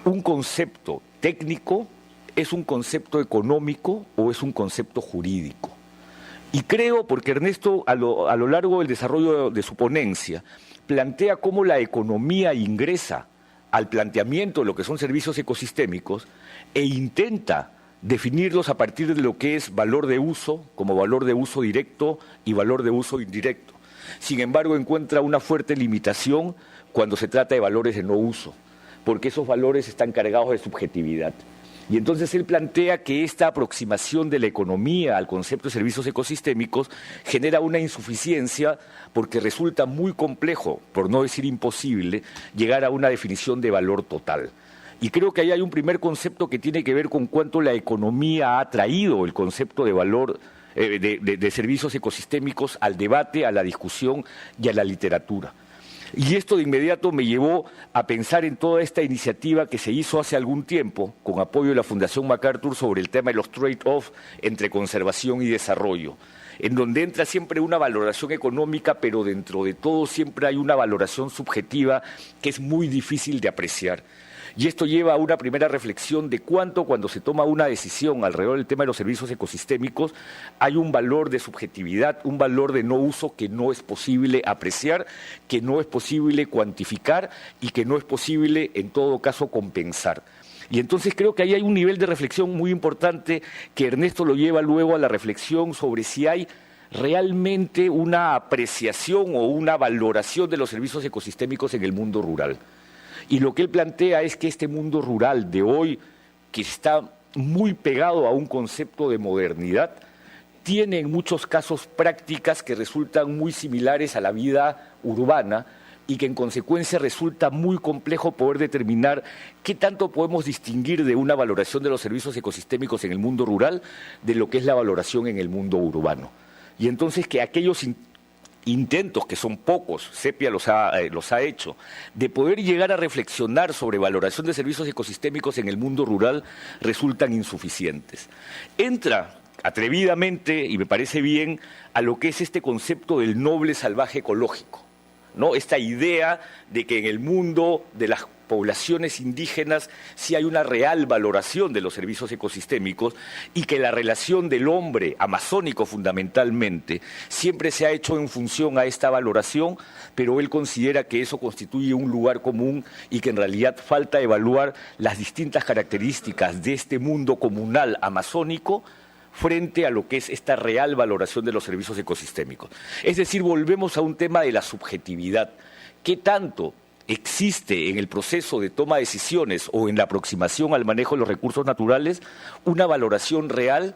un concepto técnico, es un concepto económico o es un concepto jurídico? Y creo, porque Ernesto a lo largo del desarrollo de su ponencia plantea cómo la economía ingresa al planteamiento de lo que son servicios ecosistémicos e intenta definirlos a partir de lo que es valor de uso, como valor de uso directo y valor de uso indirecto. Sin embargo, encuentra una fuerte limitación cuando se trata de valores de no uso, porque esos valores están cargados de subjetividad. Y entonces él plantea que esta aproximación de la economía al concepto de servicios ecosistémicos genera una insuficiencia porque resulta muy complejo, por no decir imposible, llegar a una definición de valor total. Y creo que ahí hay un primer concepto que tiene que ver con cuánto la economía ha traído el concepto de valor de servicios ecosistémicos al debate, a la discusión y a la literatura. Y esto de inmediato me llevó a pensar en toda esta iniciativa que se hizo hace algún tiempo, con apoyo de la Fundación MacArthur, sobre el tema de los trade-off entre conservación y desarrollo, en donde entra siempre una valoración económica, pero dentro de todo siempre hay una valoración subjetiva que es muy difícil de apreciar. Y esto lleva a una primera reflexión de cuánto, cuando se toma una decisión alrededor del tema de los servicios ecosistémicos, hay un valor de subjetividad, un valor de no uso que no es posible apreciar, que no es posible cuantificar y que no es posible, en todo caso, compensar. Y entonces creo que ahí hay un nivel de reflexión muy importante que Ernesto lo lleva luego a la reflexión sobre si hay realmente una apreciación o una valoración de los servicios ecosistémicos en el mundo rural. Y lo que él plantea es que este mundo rural de hoy, que está muy pegado a un concepto de modernidad, tiene en muchos casos prácticas que resultan muy similares a la vida urbana y que en consecuencia resulta muy complejo poder determinar qué tanto podemos distinguir de una valoración de los servicios ecosistémicos en el mundo rural de lo que es la valoración en el mundo urbano. Y entonces que aquellos intentos, que son pocos, Sepia los ha hecho, de poder llegar a reflexionar sobre valoración de servicios ecosistémicos en el mundo rural resultan insuficientes. Entra atrevidamente, y me parece bien, a lo que es este concepto del noble salvaje ecológico, ¿no? Esta idea de que en el mundo de las poblaciones indígenas sí hay una real valoración de los servicios ecosistémicos y que la relación del hombre amazónico fundamentalmente siempre se ha hecho en función a esta valoración, pero él considera que eso constituye un lugar común y que en realidad falta evaluar las distintas características de este mundo comunal amazónico frente a lo que es esta real valoración de los servicios ecosistémicos. Es decir, volvemos a un tema de la subjetividad. ¿Qué tanto existe en el proceso de toma de decisiones o en la aproximación al manejo de los recursos naturales una valoración real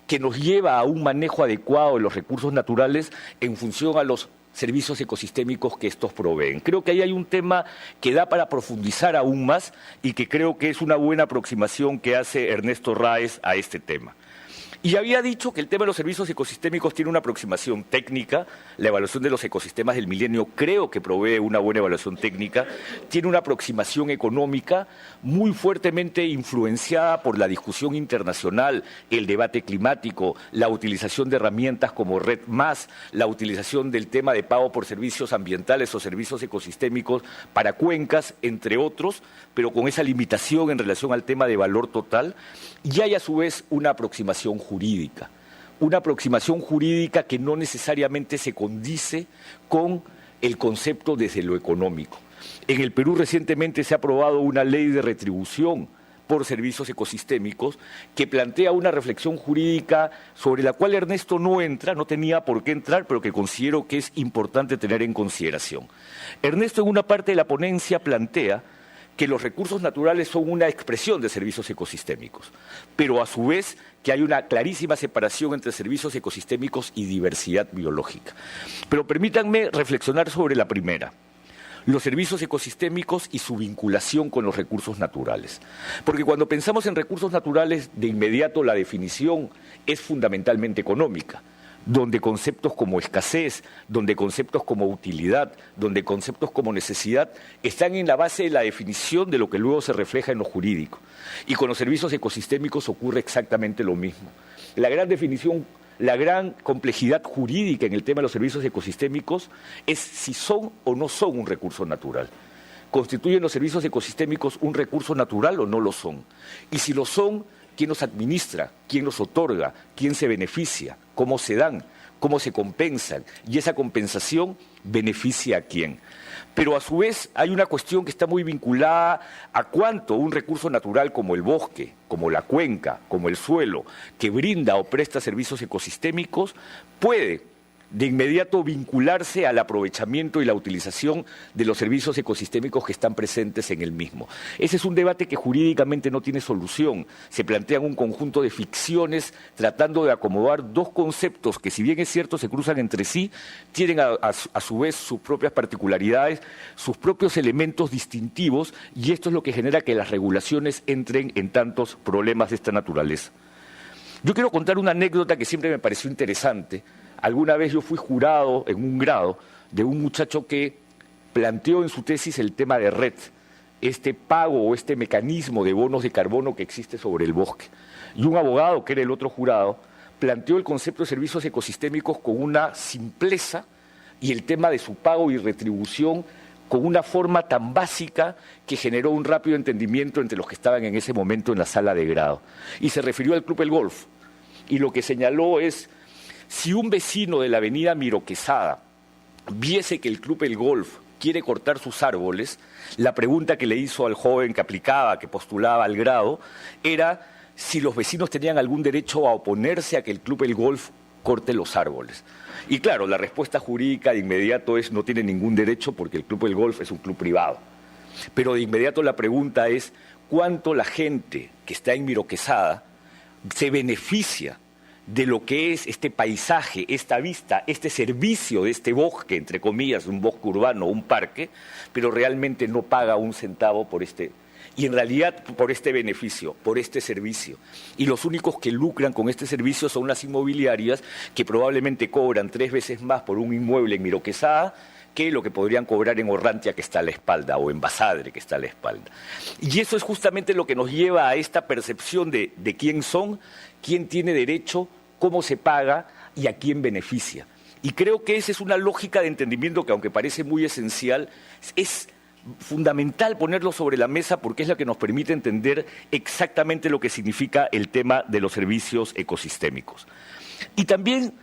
que nos lleva a un manejo adecuado de los recursos naturales en función a los servicios ecosistémicos que estos proveen? Creo que ahí hay un tema que da para profundizar aún más y que creo que es una buena aproximación que hace Ernesto Ráez a este tema. Y había dicho que el tema de los servicios ecosistémicos tiene una aproximación técnica, la evaluación de los ecosistemas del milenio creo que provee una buena evaluación técnica, tiene una aproximación económica muy fuertemente influenciada por la discusión internacional, el debate climático, la utilización de herramientas como Red+, la utilización del tema de pago por servicios ambientales o servicios ecosistémicos para cuencas, entre otros, pero con esa limitación en relación al tema de valor total, y hay a su vez una aproximación jurídica que no necesariamente se condice con el concepto desde lo económico. En el Perú recientemente se ha aprobado una ley de retribución por servicios ecosistémicos que plantea una reflexión jurídica sobre la cual Ernesto no entra, no tenía por qué entrar, pero que considero que es importante tener en consideración. Ernesto en una parte de la ponencia plantea que los recursos naturales son una expresión de servicios ecosistémicos, pero a su vez que hay una clarísima separación entre servicios ecosistémicos y diversidad biológica. Pero permítanme reflexionar sobre la primera, los servicios ecosistémicos y su vinculación con los recursos naturales. Porque cuando pensamos en recursos naturales, de inmediato la definición es fundamentalmente económica, donde conceptos como escasez, donde conceptos como utilidad, donde conceptos como necesidad están en la base de la definición de lo que luego se refleja en lo jurídico. Y con los servicios ecosistémicos ocurre exactamente lo mismo. La gran definición, la gran complejidad jurídica en el tema de los servicios ecosistémicos es si son o no son un recurso natural. ¿Constituyen los servicios ecosistémicos un recurso natural o no lo son? Y si lo son, ¿quién los administra? ¿Quién los otorga? ¿Quién se beneficia? ¿Cómo se dan? ¿Cómo se compensan? Y esa compensación beneficia a quién. Pero a su vez hay una cuestión que está muy vinculada a cuánto un recurso natural como el bosque, como la cuenca, como el suelo, que brinda o presta servicios ecosistémicos, puede de inmediato vincularse al aprovechamiento y la utilización de los servicios ecosistémicos que están presentes en el mismo. Ese es un debate que jurídicamente no tiene solución. Se plantean un conjunto de ficciones tratando de acomodar dos conceptos que, si bien es cierto, se cruzan entre sí, tienen a su vez sus propias particularidades, sus propios elementos distintivos, y esto es lo que genera que las regulaciones entren en tantos problemas de esta naturaleza. Yo quiero contar una anécdota que siempre me pareció interesante. Alguna vez yo fui jurado en un grado de un muchacho que planteó en su tesis el tema de RED, este pago o este mecanismo de bonos de carbono que existe sobre el bosque. Y un abogado, que era el otro jurado, planteó el concepto de servicios ecosistémicos con una simpleza y el tema de su pago y retribución con una forma tan básica que generó un rápido entendimiento entre los que estaban en ese momento en la sala de grado. Y se refirió al Club El Golf. Y lo que señaló es: si un vecino de la avenida Miro Quesada viese que el Club El Golf quiere cortar sus árboles, la pregunta que le hizo al joven que aplicaba, que postulaba al grado, era si los vecinos tenían algún derecho a oponerse a que el Club El Golf corte los árboles. Y claro, la respuesta jurídica de inmediato es: no tiene ningún derecho porque el Club El Golf es un club privado. Pero de inmediato la pregunta es: ¿cuánto la gente que está en Miro Quesada se beneficia de lo que es este paisaje, esta vista, este servicio de este bosque, entre comillas, un bosque urbano, un parque, pero realmente no paga un centavo por y en realidad por este beneficio, por este servicio. Y los únicos que lucran con este servicio son las inmobiliarias, que probablemente cobran 3 veces más por un inmueble en Miró Quesada que lo que podrían cobrar en Orrantia, que está a la espalda, o en Basadre, que está a la espalda. Y eso es justamente lo que nos lleva a esta percepción de quién son, quién tiene derecho, cómo se paga y a quién beneficia. Y creo que esa es una lógica de entendimiento que, aunque parece muy esencial, es fundamental ponerlo sobre la mesa, porque es la que nos permite entender exactamente lo que significa el tema de los servicios ecosistémicos. Y también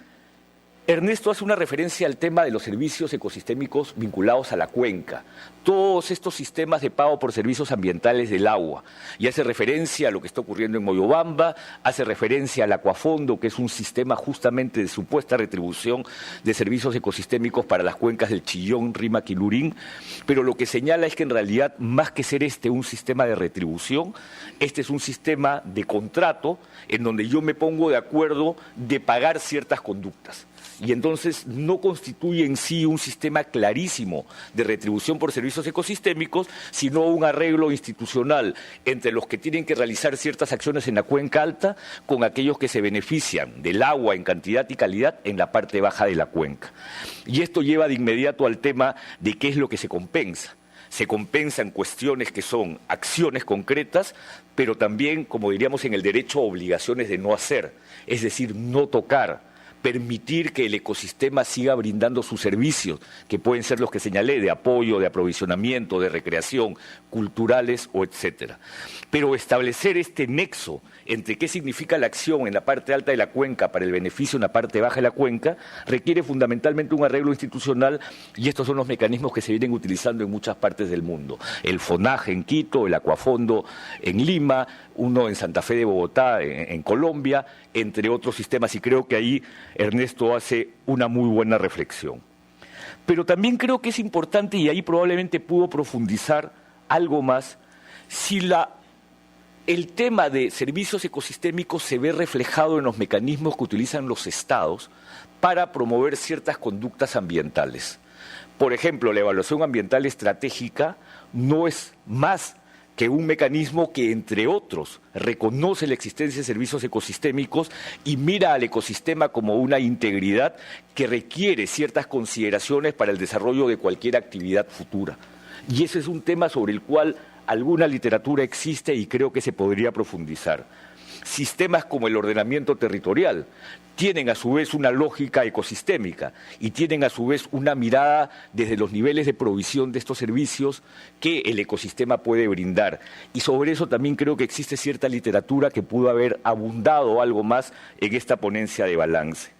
Ernesto hace una referencia al tema de los servicios ecosistémicos vinculados a la cuenca, todos estos sistemas de pago por servicios ambientales del agua, y hace referencia a lo que está ocurriendo en Moyobamba, hace referencia al Acuafondo, que es un sistema justamente de supuesta retribución de servicios ecosistémicos para las cuencas del Chillón, Rímac y Lurín, pero lo que señala es que en realidad, más que ser un sistema de retribución, este es un sistema de contrato en donde yo me pongo de acuerdo de pagar ciertas conductas. Y entonces no constituye en sí un sistema clarísimo de retribución por servicios ecosistémicos, sino un arreglo institucional entre los que tienen que realizar ciertas acciones en la cuenca alta con aquellos que se benefician del agua en cantidad y calidad en la parte baja de la cuenca. Y esto lleva de inmediato al tema de qué es lo que se compensa. Se compensan cuestiones que son acciones concretas, pero también, como diríamos en el derecho, obligaciones de no hacer, es decir, no tocar, permitir que el ecosistema siga brindando sus servicios, que pueden ser los que señalé, de apoyo, de aprovisionamiento, de recreación, culturales o etcétera. Pero establecer este nexo entre qué significa la acción en la parte alta de la cuenca para el beneficio en la parte baja de la cuenca requiere fundamentalmente un arreglo institucional, y estos son los mecanismos que se vienen utilizando en muchas partes del mundo. El FONAJ en Quito, el Acuafondo en Lima, uno en Santa Fe de Bogotá, en Colombia, entre otros sistemas, y creo que ahí Ernesto hace una muy buena reflexión. Pero también creo que es importante, y ahí probablemente pudo profundizar algo más, si el tema de servicios ecosistémicos se ve reflejado en los mecanismos que utilizan los estados para promover ciertas conductas ambientales. Por ejemplo, la evaluación ambiental estratégica no es más que un mecanismo que, entre otros, reconoce la existencia de servicios ecosistémicos y mira al ecosistema como una integridad que requiere ciertas consideraciones para el desarrollo de cualquier actividad futura. Y ese es un tema sobre el cual alguna literatura existe y creo que se podría profundizar. Sistemas como el ordenamiento territorial tienen a su vez una lógica ecosistémica y tienen a su vez una mirada desde los niveles de provisión de estos servicios que el ecosistema puede brindar. Y sobre eso también creo que existe cierta literatura que pudo haber abundado algo más en esta ponencia de balance.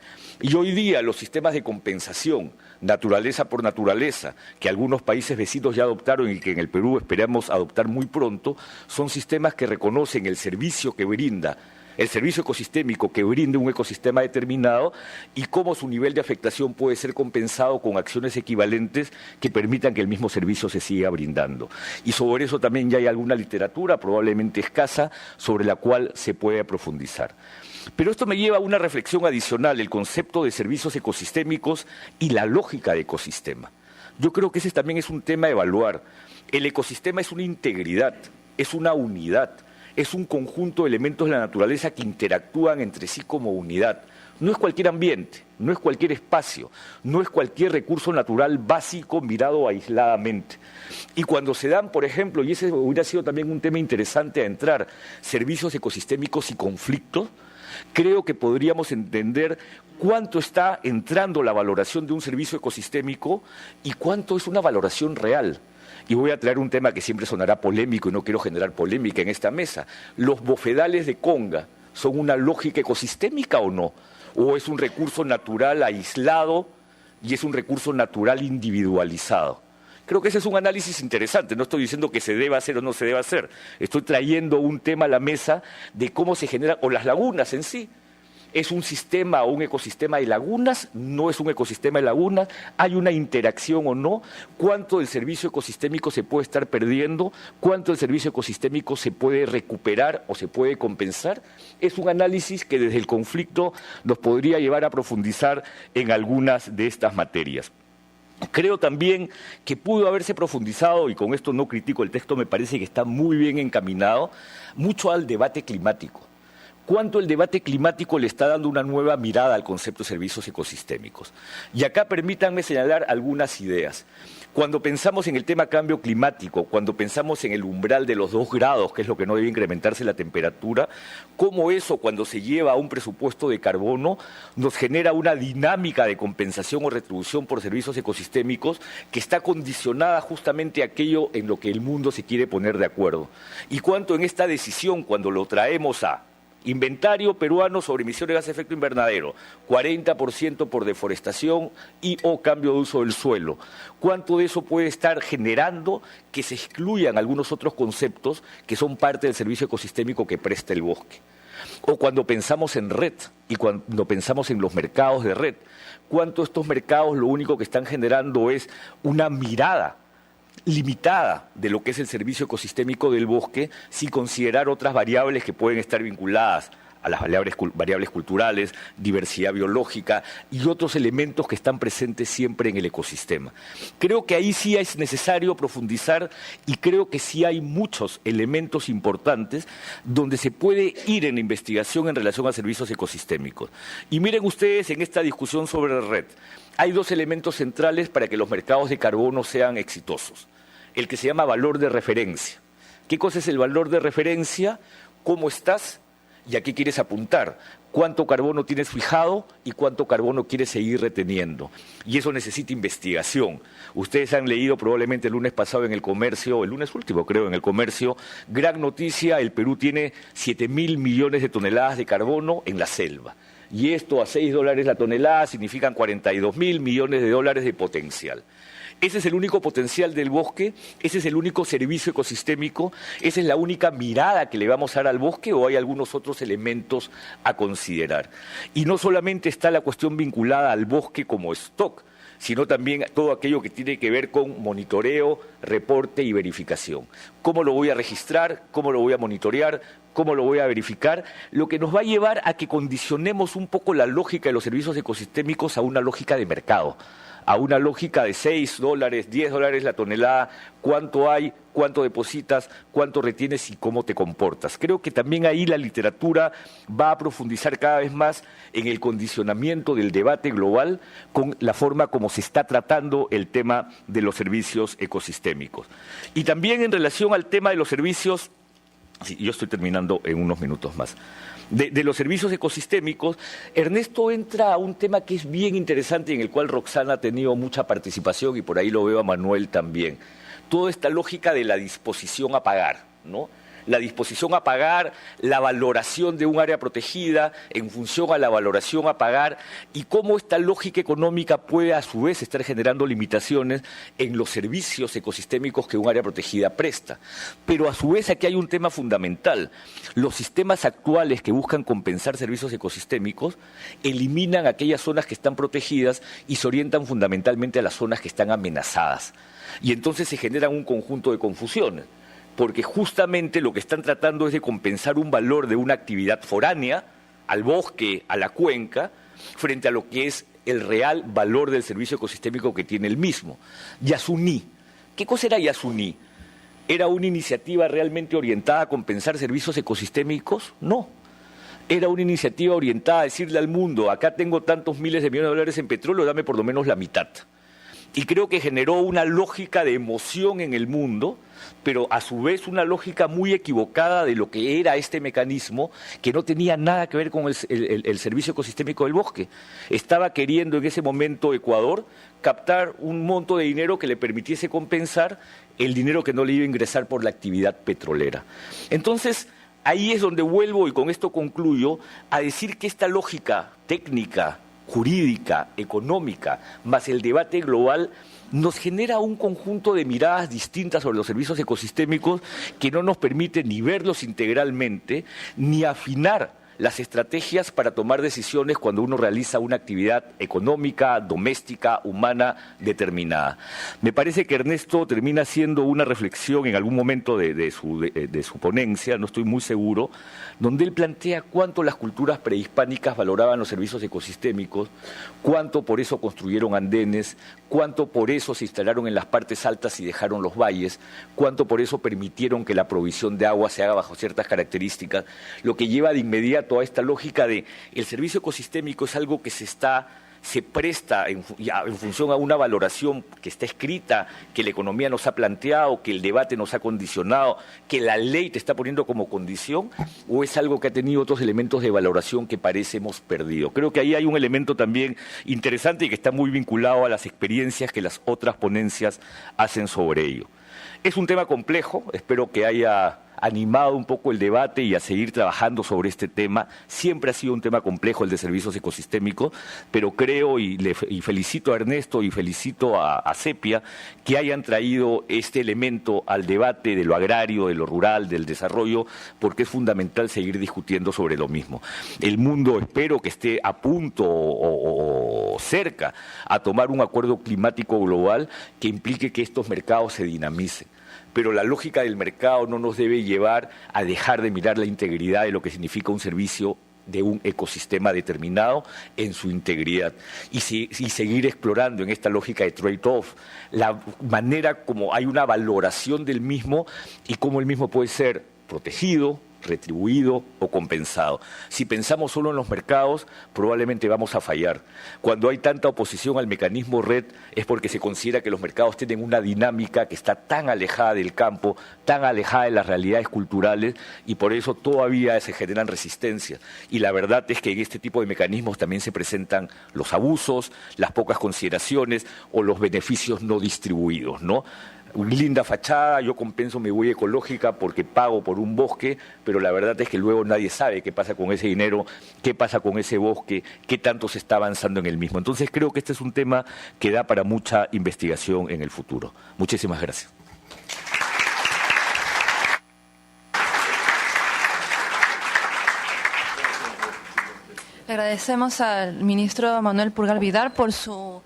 Y hoy día los sistemas de compensación, naturaleza por naturaleza, que algunos países vecinos ya adoptaron y que en el Perú esperamos adoptar muy pronto, son sistemas que reconocen el servicio que brinda, el servicio ecosistémico que brinda un ecosistema determinado y cómo su nivel de afectación puede ser compensado con acciones equivalentes que permitan que el mismo servicio se siga brindando. Y sobre eso también ya hay alguna literatura, probablemente escasa, sobre la cual se puede profundizar. Pero esto me lleva a una reflexión adicional, el concepto de servicios ecosistémicos y la lógica de ecosistema. Yo creo que ese también es un tema a evaluar. El ecosistema es una integridad, es una unidad, es un conjunto de elementos de la naturaleza que interactúan entre sí como unidad. No es cualquier ambiente, no es cualquier espacio, no es cualquier recurso natural básico mirado aisladamente. Y cuando se dan, por ejemplo, y ese hubiera sido también un tema interesante a entrar, servicios ecosistémicos y conflictos, creo que podríamos entender cuánto está entrando la valoración de un servicio ecosistémico y cuánto es una valoración real. Y voy a traer un tema que siempre sonará polémico y no quiero generar polémica en esta mesa. ¿Los bofedales de conga son una lógica ecosistémica o no? ¿O es un recurso natural aislado y es un recurso natural individualizado? Creo que ese es un análisis interesante. No estoy diciendo que se deba hacer o no se deba hacer. Estoy trayendo un tema a la mesa de cómo se generan, o las lagunas en sí. ¿Es un sistema o un ecosistema de lagunas? ¿No es un ecosistema de lagunas? ¿Hay una interacción o no? ¿Cuánto del servicio ecosistémico se puede estar perdiendo? ¿Cuánto del servicio ecosistémico se puede recuperar o se puede compensar? Es un análisis que desde el conflicto nos podría llevar a profundizar en algunas de estas materias. Creo también que pudo haberse profundizado, y con esto no critico el texto, me parece que está muy bien encaminado, mucho al debate climático. ¿Cuánto el debate climático le está dando una nueva mirada al concepto de servicios ecosistémicos? Y acá permítanme señalar algunas ideas. Cuando pensamos en el tema cambio climático, cuando pensamos en el umbral de los 2 grados, que es lo que no debe incrementarse la temperatura, cómo eso, cuando se lleva a un presupuesto de carbono, nos genera una dinámica de compensación o retribución por servicios ecosistémicos que está condicionada justamente a aquello en lo que el mundo se quiere poner de acuerdo. Y cuánto en esta decisión, cuando lo traemos a inventario peruano sobre emisiones de gases de efecto invernadero, 40% por deforestación y o cambio de uso del suelo. ¿Cuánto de eso puede estar generando que se excluyan algunos otros conceptos que son parte del servicio ecosistémico que presta el bosque? O cuando pensamos en red y cuando pensamos en los mercados de red, ¿cuánto estos mercados lo único que están generando es una mirada limitada de lo que es el servicio ecosistémico del bosque, sin considerar otras variables que pueden estar vinculadas a las variables culturales, diversidad biológica y otros elementos que están presentes siempre en el ecosistema? Creo que ahí sí es necesario profundizar y creo que sí hay muchos elementos importantes donde se puede ir en la investigación en relación a servicios ecosistémicos. Y miren ustedes en esta discusión sobre red, hay 2 elementos centrales para que los mercados de carbono sean exitosos. El que se llama valor de referencia. ¿Qué cosa es el valor de referencia? ¿Cómo estás? ¿Y a qué quieres apuntar? ¿Cuánto carbono tienes fijado y cuánto carbono quieres seguir reteniendo? Y eso necesita investigación. Ustedes han leído probablemente el lunes pasado en El Comercio, el lunes último creo en El Comercio, gran noticia, el Perú tiene 7.000 millones de toneladas de carbono en la selva. Y esto a $6 la tonelada significan 42.000 millones de dólares de potencial. Ese es el único potencial del bosque, ese es el único servicio ecosistémico, esa es la única mirada que le vamos a dar al bosque, o hay algunos otros elementos a considerar. Y no solamente está la cuestión vinculada al bosque como stock, sino también todo aquello que tiene que ver con monitoreo, reporte y verificación. ¿Cómo lo voy a registrar? ¿Cómo lo voy a monitorear? ¿Cómo lo voy a verificar? Lo que nos va a llevar a que condicionemos un poco la lógica de los servicios ecosistémicos a una lógica de mercado, a una lógica de $6, $10 la tonelada, cuánto hay, cuánto depositas, cuánto retienes y cómo te comportas. Creo que también ahí la literatura va a profundizar cada vez más en el condicionamiento del debate global con la forma como se está tratando el tema de los servicios ecosistémicos. Y también en relación al tema de los servicios, sí, yo estoy terminando en unos minutos más, de los servicios ecosistémicos, Ernesto entra a un tema que es bien interesante y en el cual Roxana ha tenido mucha participación y por ahí lo veo a Manuel también. Toda esta lógica de la disposición a pagar, ¿no? La disposición a pagar, la valoración de un área protegida en función a la valoración a pagar y cómo esta lógica económica puede a su vez estar generando limitaciones en los servicios ecosistémicos que un área protegida presta. Pero a su vez aquí hay un tema fundamental. Los sistemas actuales que buscan compensar servicios ecosistémicos eliminan aquellas zonas que están protegidas y se orientan fundamentalmente a las zonas que están amenazadas. Y entonces se generan un conjunto de confusiones, porque justamente lo que están tratando es de compensar un valor de una actividad foránea al bosque, a la cuenca, frente a lo que es el real valor del servicio ecosistémico que tiene el mismo. Yasuní. ¿Qué cosa era Yasuní? ¿Era una iniciativa realmente orientada a compensar servicios ecosistémicos? No. Era una iniciativa orientada a decirle al mundo, acá tengo tantos miles de millones de dólares en petróleo, dame por lo menos la mitad. Y creo que generó una lógica de emoción en el mundo, pero a su vez una lógica muy equivocada de lo que era este mecanismo, que no tenía nada que ver con el servicio ecosistémico del bosque. Estaba queriendo en ese momento Ecuador captar un monto de dinero que le permitiese compensar el dinero que no le iba a ingresar por la actividad petrolera. Entonces, ahí es donde vuelvo, y con esto concluyo, a decir que esta lógica técnica, jurídica, económica, más el debate global, nos genera un conjunto de miradas distintas sobre los servicios ecosistémicos que no nos permite ni verlos integralmente, ni afinar las estrategias para tomar decisiones cuando uno realiza una actividad económica, doméstica, humana determinada. Me parece que Ernesto termina haciendo una reflexión en algún momento de su ponencia, no estoy muy seguro, donde él plantea cuánto las culturas prehispánicas valoraban los servicios ecosistémicos, cuánto por eso construyeron andenes, cuánto por eso se instalaron en las partes altas y dejaron los valles, cuánto por eso permitieron que la provisión de agua se haga bajo ciertas características, lo que lleva de inmediato a esta lógica de el servicio ecosistémico es algo que se presta en función a una valoración que está escrita, que la economía nos ha planteado, que el debate nos ha condicionado, que la ley te está poniendo como condición, o es algo que ha tenido otros elementos de valoración que parece hemos perdido. Creo que ahí hay un elemento también interesante y que está muy vinculado a las experiencias que las otras ponencias hacen sobre ello. Es un tema complejo, espero que haya animado un poco el debate y a seguir trabajando sobre este tema. Siempre ha sido un tema complejo el de servicios ecosistémicos, pero creo y felicito a Ernesto y felicito a Sepia que hayan traído este elemento al debate de lo agrario, de lo rural, del desarrollo, porque es fundamental seguir discutiendo sobre lo mismo. El mundo espero que esté a punto o cerca a tomar un acuerdo climático global que implique que estos mercados se dinamicen. Pero la lógica del mercado no nos debe llevar a dejar de mirar la integridad de lo que significa un servicio de un ecosistema determinado en su integridad y seguir explorando en esta lógica de trade-off la manera como hay una valoración del mismo y cómo el mismo puede ser protegido, retribuido o compensado. Si pensamos solo en los mercados, probablemente vamos a fallar. Cuando hay tanta oposición al mecanismo red es porque se considera que los mercados tienen una dinámica que está tan alejada del campo, tan alejada de las realidades culturales y por eso todavía se generan resistencias. Y la verdad es que en este tipo de mecanismos también se presentan los abusos, las pocas consideraciones o los beneficios no distribuidos, ¿no? Linda fachada, yo compenso mi huella ecológica porque pago por un bosque, pero la verdad es que luego nadie sabe qué pasa con ese dinero, qué pasa con ese bosque, qué tanto se está avanzando en el mismo. Entonces creo que este es un tema que da para mucha investigación en el futuro. Muchísimas gracias. Le agradecemos al ministro Manuel Pulgar Vidal por su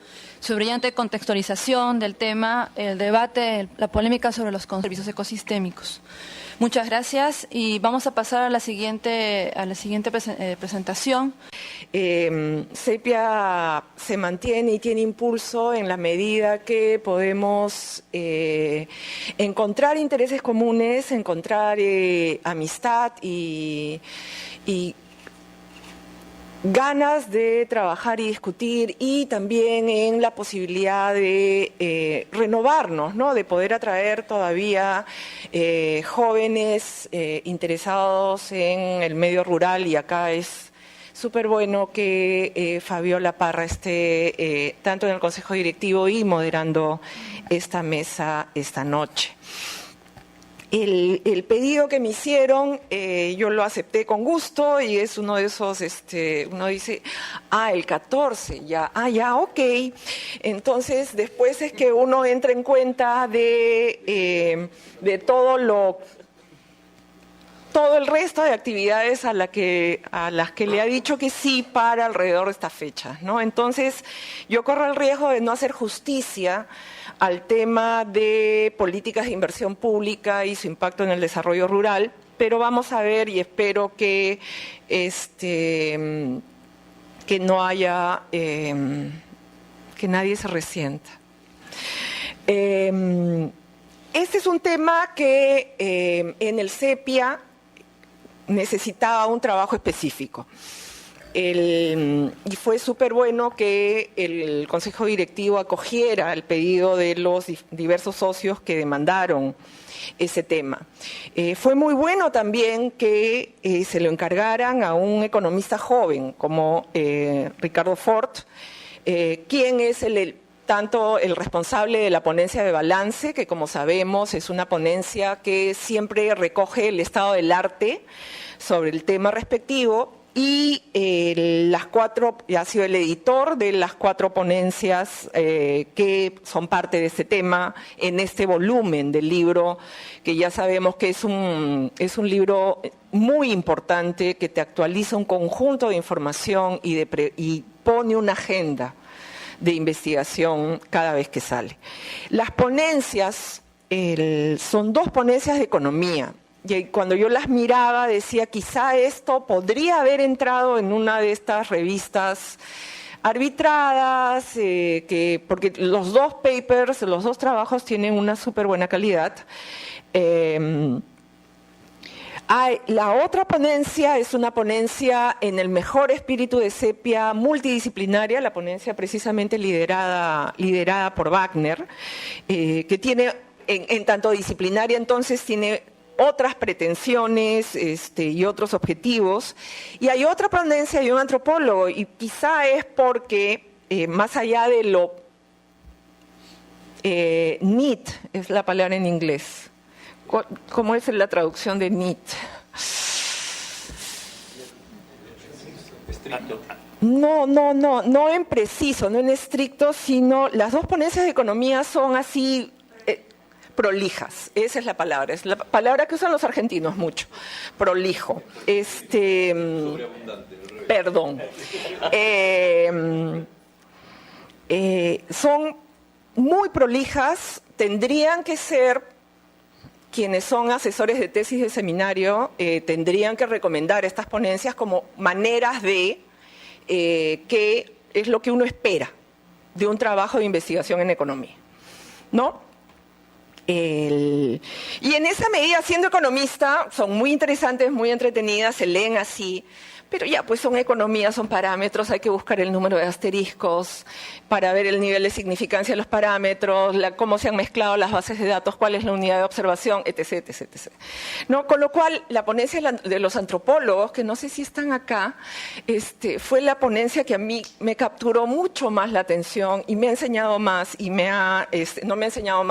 brillante contextualización del tema, el debate, la polémica sobre los servicios ecosistémicos. Muchas gracias y vamos a pasar a la siguiente presentación. Sepia se mantiene y tiene impulso en la medida que podemos encontrar intereses comunes, encontrar amistad y ganas de trabajar y discutir y también en la posibilidad de renovarnos, ¿no? De poder atraer todavía jóvenes interesados en el medio rural y acá es súper bueno que Fabiola Parra esté tanto en el Consejo Directivo y moderando esta mesa esta noche. El pedido que me hicieron, yo lo acepté con gusto y es uno de esos, uno dice, el 14, ya, ok. Entonces, después es que uno entra en cuenta de todo el resto de actividades a las que le ha dicho que sí para alrededor de esta fecha, ¿no? Entonces, yo corro el riesgo de no hacer justicia al tema de políticas de inversión pública y su impacto en el desarrollo rural, pero vamos a ver y espero que no haya, que nadie se resienta. Este es un tema que en el Sepia necesitaba un trabajo específico. Y fue súper bueno que el Consejo Directivo acogiera el pedido de los diversos socios que demandaron ese tema. Fue muy bueno también que se lo encargaran a un economista joven como Ricardo Fort, quien es tanto el responsable de la ponencia de balance, que como sabemos es una ponencia que siempre recoge el estado del arte sobre el tema respectivo, y ha sido el editor de las 4 ponencias que son parte de este tema en este volumen del libro, que ya sabemos que es un libro muy importante que te actualiza un conjunto de información y pone una agenda de investigación cada vez que sale. Las ponencias son 2 ponencias de economía. Y cuando yo las miraba decía, quizá esto podría haber entrado en una de estas revistas arbitradas, porque los 2 papers, los 2 trabajos tienen una súper buena calidad. La otra ponencia es una ponencia en el mejor espíritu de Sepia, multidisciplinaria, la ponencia precisamente liderada por Wagner, que tiene, en tanto disciplinaria, entonces tiene otras pretensiones y otros objetivos. Y hay otra ponencia de un antropólogo, y quizá es porque, más allá de lo neat, es la palabra en inglés. ¿Cómo es la traducción de neat? No en preciso, no en estricto, sino las 2 ponencias de economía son así prolijas. Esa es la palabra que usan los argentinos mucho, prolijo. Perdón. Son muy prolijas, tendrían que ser, quienes son asesores de tesis de seminario, tendrían que recomendar estas ponencias como maneras de qué es lo que uno espera de un trabajo de investigación en economía, ¿no? Y en esa medida, siendo economista, son muy interesantes, muy entretenidas, se leen así, pero ya, pues son economías, son parámetros, hay que buscar el número de asteriscos para ver el nivel de significancia de los parámetros, cómo se han mezclado las bases de datos, cuál es la unidad de observación, etc. ¿No? Con lo cual, la ponencia de los antropólogos, que no sé si están acá, fue la ponencia que a mí me capturó mucho más la atención y me ha enseñado más, y me ha enseñado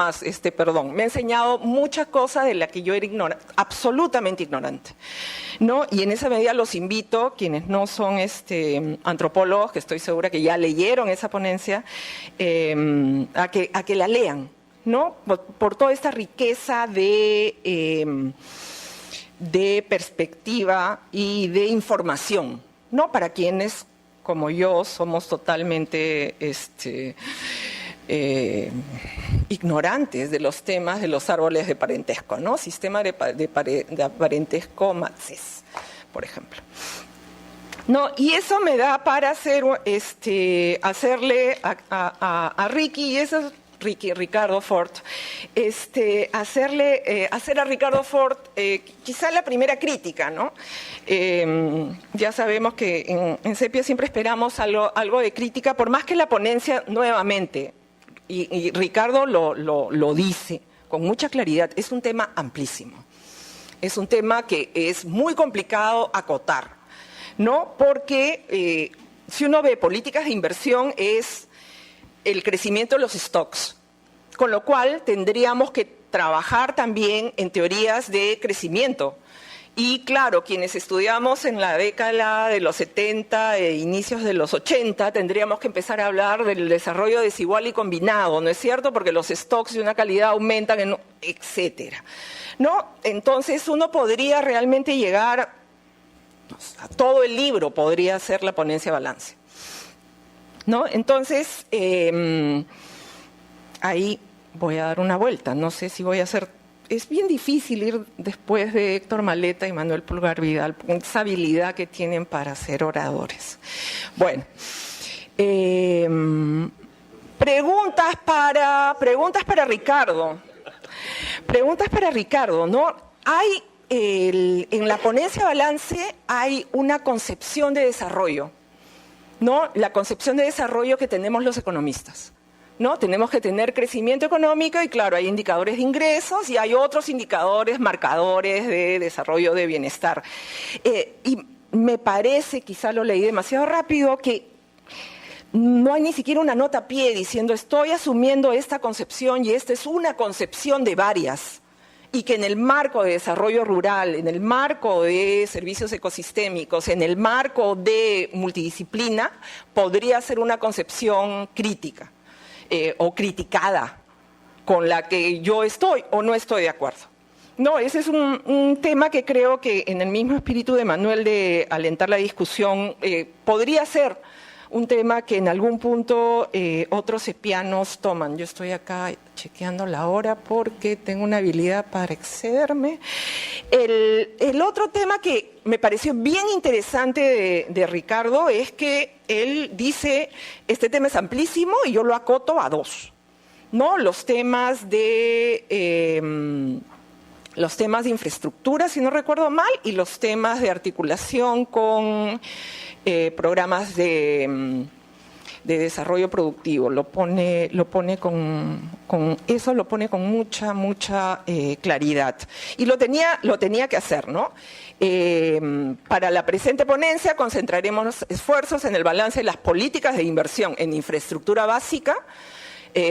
muchas cosas de las que yo era absolutamente ignorante, ¿no? Y en esa medida los invito, quienes no son antropólogos, que estoy segura que ya leyeron esa ponencia, a que la lean, ¿no? Por toda esta riqueza de perspectiva y de información, ¿no? Para quienes, como yo, somos totalmente ignorantes de los temas de los árboles de parentesco, ¿no? Sistema de parentesco Matses, por ejemplo. No, y eso me da para hacerle a Ricky, y eso es Ricardo Fort, hacer a Ricardo Fort quizá la primera crítica, ¿no? Ya sabemos que en Sepia siempre esperamos algo de crítica, por más que la ponencia nuevamente, y Ricardo lo dice con mucha claridad, es un tema amplísimo, es un tema que es muy complicado acotar, ¿no? Porque si uno ve políticas de inversión es el crecimiento de los stocks, con lo cual tendríamos que trabajar también en teorías de crecimiento. Y claro, quienes estudiamos en la década de los 70 e inicios de los 80, tendríamos que empezar a hablar del desarrollo desigual y combinado, ¿no es cierto? Porque los stocks de una calidad aumentan, etcétera, ¿no? Entonces uno podría realmente llegar a todo el libro, podría ser la ponencia balance, ¿no? Entonces, ahí voy a dar una vuelta, no sé si voy a hacer. Es bien difícil ir después de Héctor Maleta y Manuel Pulgar Vidal, esa habilidad que tienen para ser oradores. Bueno, preguntas para Ricardo. Preguntas para Ricardo, ¿no? En la ponencia balance hay una concepción de desarrollo, ¿no? La concepción de desarrollo que tenemos los economistas, ¿no? Tenemos que tener crecimiento económico y claro, hay indicadores de ingresos y hay otros indicadores, marcadores de desarrollo de bienestar. Y me parece, quizá lo leí demasiado rápido, que no hay ni siquiera una nota a pie diciendo estoy asumiendo esta concepción y esta es una concepción de varias y que en el marco de desarrollo rural, en el marco de servicios ecosistémicos, en el marco de multidisciplina, podría ser una concepción crítica o criticada con la que yo estoy o no estoy de acuerdo. No, ese es un tema que creo que en el mismo espíritu de Manuel de alentar la discusión podría ser un tema que en algún punto otros sepianos toman. Yo estoy acá chequeando la hora porque tengo una habilidad para excederme. El otro tema que me pareció bien interesante de Ricardo es que él dice, este tema es amplísimo y yo lo acoto a dos, ¿no? Los temas de infraestructura, si no recuerdo mal, y los temas de articulación con programas de desarrollo productivo. Lo pone con mucha claridad. Y lo tenía que hacer, ¿no? Para la presente ponencia concentraremos esfuerzos en el balance de las políticas de inversión en infraestructura básica,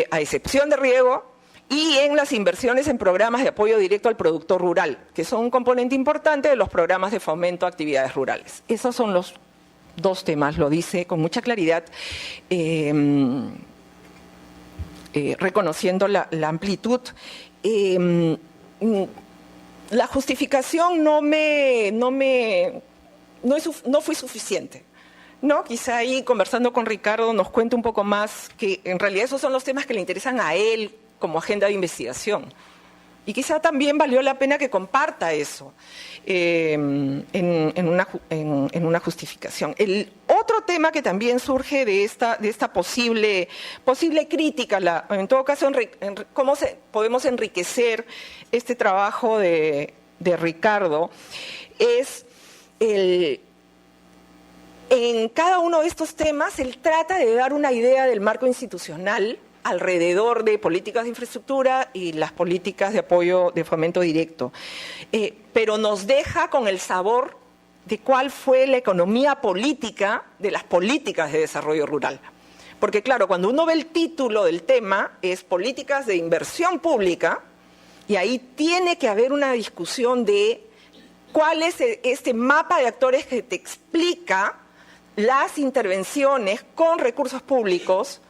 a excepción de riego, y en las inversiones en programas de apoyo directo al productor rural, que son un componente importante de los programas de fomento a actividades rurales. Esos son los dos temas, lo dice con mucha claridad, reconociendo la amplitud. La justificación no fue suficiente, ¿no? Quizá ahí, conversando con Ricardo, nos cuente un poco más, que en realidad esos son los temas que le interesan a él como agenda de investigación. Y quizá también valió la pena que comparta eso en una justificación. El otro tema que también surge de esta posible crítica, en todo caso, cómo podemos enriquecer este trabajo de Ricardo, es en cada uno de estos temas él trata de dar una idea del marco institucional alrededor de políticas de infraestructura y las políticas de apoyo de fomento directo. Pero nos deja con el sabor de cuál fue la economía política de las políticas de desarrollo rural. Porque claro, cuando uno ve el título del tema, es políticas de inversión pública, y ahí tiene que haber una discusión de cuál es este mapa de actores que te explica las intervenciones con recursos públicos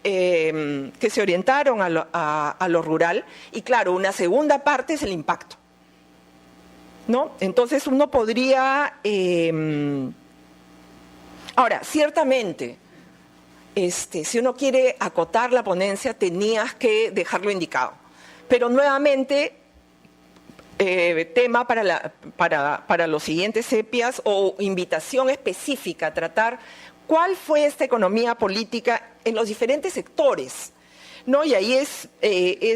que se orientaron a lo rural, y claro, una segunda parte es el impacto, ¿no? Entonces uno podría... Ahora, ciertamente, si uno quiere acotar la ponencia, tenías que dejarlo indicado, pero nuevamente... tema para los siguientes sepias, o invitación específica a tratar cuál fue esta economía política en los diferentes sectores, ¿no? Y ahí es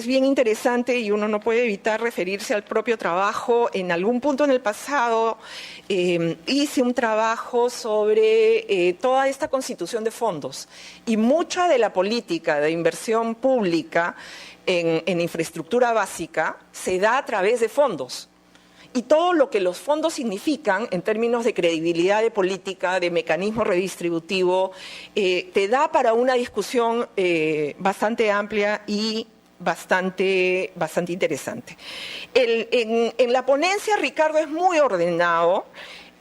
bien interesante, y uno no puede evitar referirse al propio trabajo. En algún punto en el pasado hice un trabajo sobre toda esta constitución de fondos, y mucha de la política de inversión pública en infraestructura básica se da a través de fondos. Y todo lo que los fondos significan en términos de credibilidad de política, de mecanismo redistributivo, te da para una discusión bastante amplia y bastante interesante. En la ponencia, Ricardo es muy ordenado.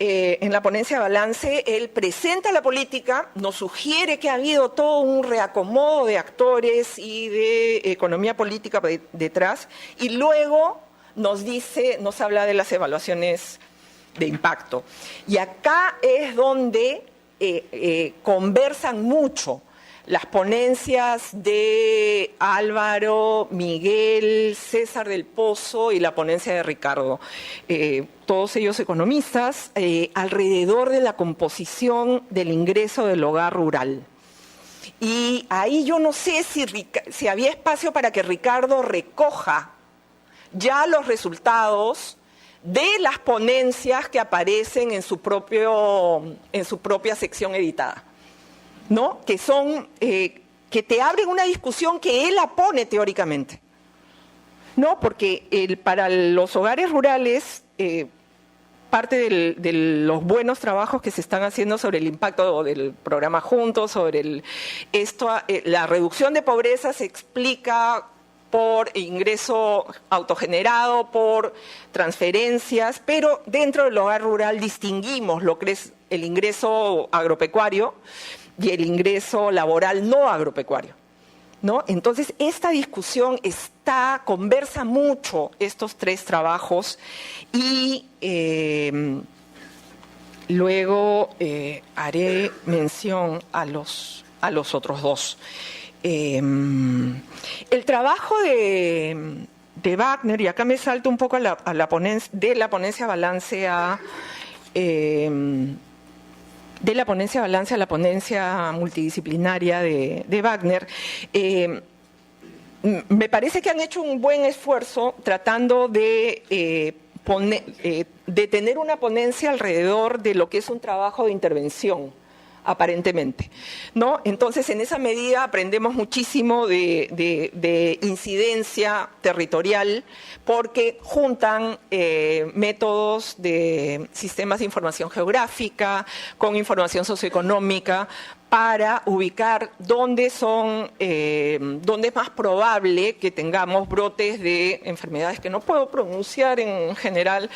En la ponencia de balance, él presenta la política, nos sugiere que ha habido todo un reacomodo de actores y de economía política detrás, y luego nos habla de las evaluaciones de impacto. Y acá es donde conversan mucho las ponencias de Álvaro, Miguel, César del Pozo y la ponencia de Ricardo. Todos ellos economistas, alrededor de la composición del ingreso del hogar rural. Y ahí yo no sé si había espacio para que Ricardo recoja ya los resultados de las ponencias que aparecen en su propia sección editada, ¿no? Que son que te abren una discusión que él la pone teóricamente, ¿no? Porque para los hogares rurales, parte de los buenos trabajos que se están haciendo sobre el impacto del programa Juntos, sobre la reducción de pobreza, se explica por ingreso autogenerado, por transferencias, pero dentro del hogar rural distinguimos lo que es el ingreso agropecuario y el ingreso laboral no agropecuario, ¿no? Entonces, esta discusión conversa mucho estos tres trabajos y luego haré mención a los otros dos. El trabajo de Wagner, y acá me salto un poco de la ponencia balance a la ponencia multidisciplinaria de Wagner, me parece que han hecho un buen esfuerzo tratando de tener una ponencia alrededor de lo que es un trabajo de intervención, aparentemente, ¿no? Entonces, en esa medida aprendemos muchísimo de incidencia territorial, porque juntan métodos de sistemas de información geográfica con información socioeconómica para ubicar dónde es más probable que tengamos brotes de enfermedades que no puedo pronunciar en general,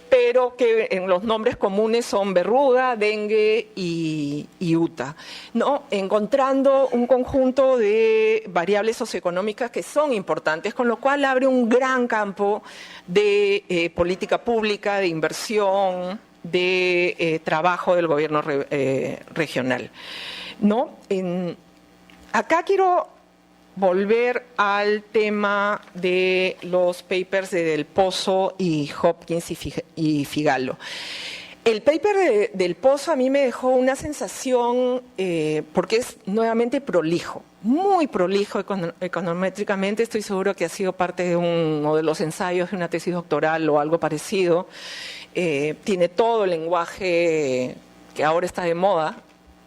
pero que en los nombres comunes son verruga, dengue y UTA, ¿no? Encontrando un conjunto de variables socioeconómicas que son importantes, con lo cual abre un gran campo de política pública, de inversión, de trabajo del gobierno regional, ¿no? Acá quiero volver al tema de los papers de Del Pozo y Hopkins y Figallo. El paper Del Pozo a mí me dejó una sensación, porque es nuevamente prolijo, muy prolijo econométricamente. Estoy seguro que ha sido parte de uno de los ensayos de una tesis doctoral o algo parecido. Tiene todo el lenguaje que ahora está de moda,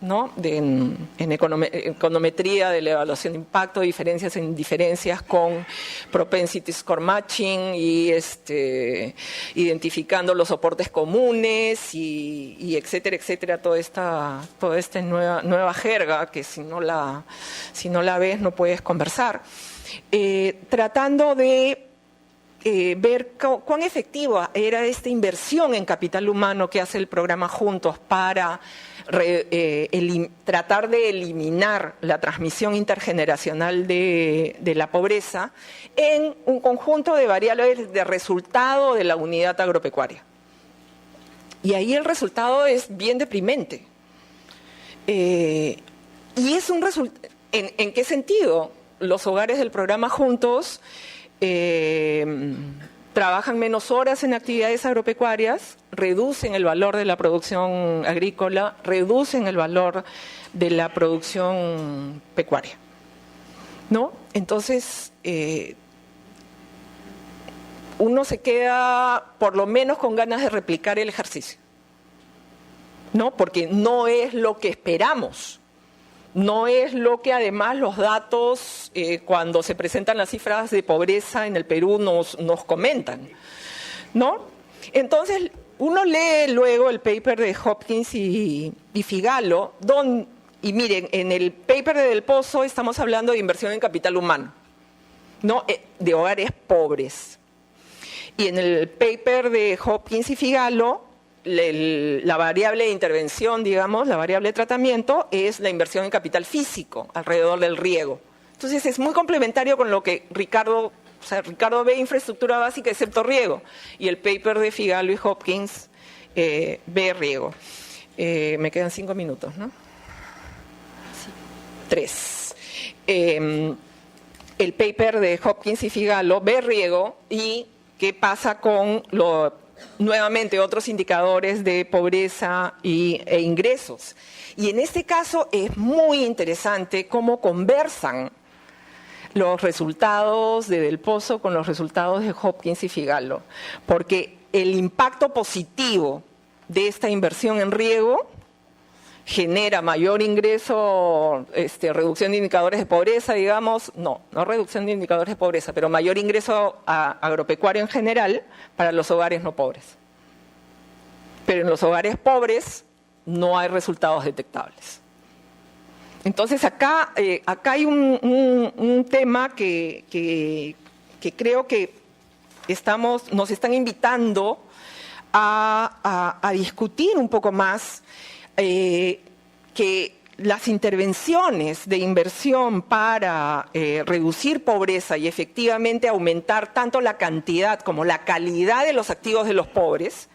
¿no? En econometría de la evaluación de impacto, diferencias e indiferencias con propensity score matching y identificando los soportes comunes y etcétera, etcétera, toda esta nueva jerga que si no la ves no puedes conversar, tratando de ver cuán efectiva era esta inversión en capital humano que hace el programa Juntos para tratar de eliminar la transmisión intergeneracional de la pobreza en un conjunto de variables de resultado de la unidad agropecuaria. Y ahí el resultado es bien deprimente. Y es un resultado. ¿En qué sentido? Los hogares del programa Juntos trabajan menos horas en actividades agropecuarias, reducen el valor de la producción agrícola, reducen el valor de la producción pecuaria, ¿no? Entonces, uno se queda por lo menos con ganas de replicar el ejercicio, ¿no? Porque no es lo que esperamos. No es lo que además los datos, cuando se presentan las cifras de pobreza en el Perú, nos comentan, ¿no? Entonces, uno lee luego el paper de Hopkins y Figallo, y miren, en el paper de Del Pozo estamos hablando de inversión en capital humano, ¿no? De hogares pobres. Y en el paper de Hopkins y Figallo, la variable de intervención, digamos, la variable de tratamiento, es la inversión en capital físico alrededor del riego. Entonces es muy complementario con lo que Ricardo ve infraestructura básica excepto riego, y el paper de Figallo y Hopkins ve riego. Me quedan 5 minutos, ¿no? Sí. 3. El paper de Hopkins y Figallo ve riego y qué pasa con nuevamente otros indicadores de pobreza e ingresos. Y en este caso es muy interesante cómo conversan los resultados de Del Pozo con los resultados de Hopkins y Figallo, porque el impacto positivo de esta inversión en riego genera mayor ingreso, reducción de indicadores de pobreza, digamos, no reducción de indicadores de pobreza, pero mayor ingreso agropecuario en general para los hogares no pobres. Pero en los hogares pobres no hay resultados detectables. Entonces acá hay un tema que que creo que nos están invitando a discutir un poco más que las intervenciones de inversión para reducir pobreza y efectivamente aumentar tanto la cantidad como la calidad de los activos de los pobres,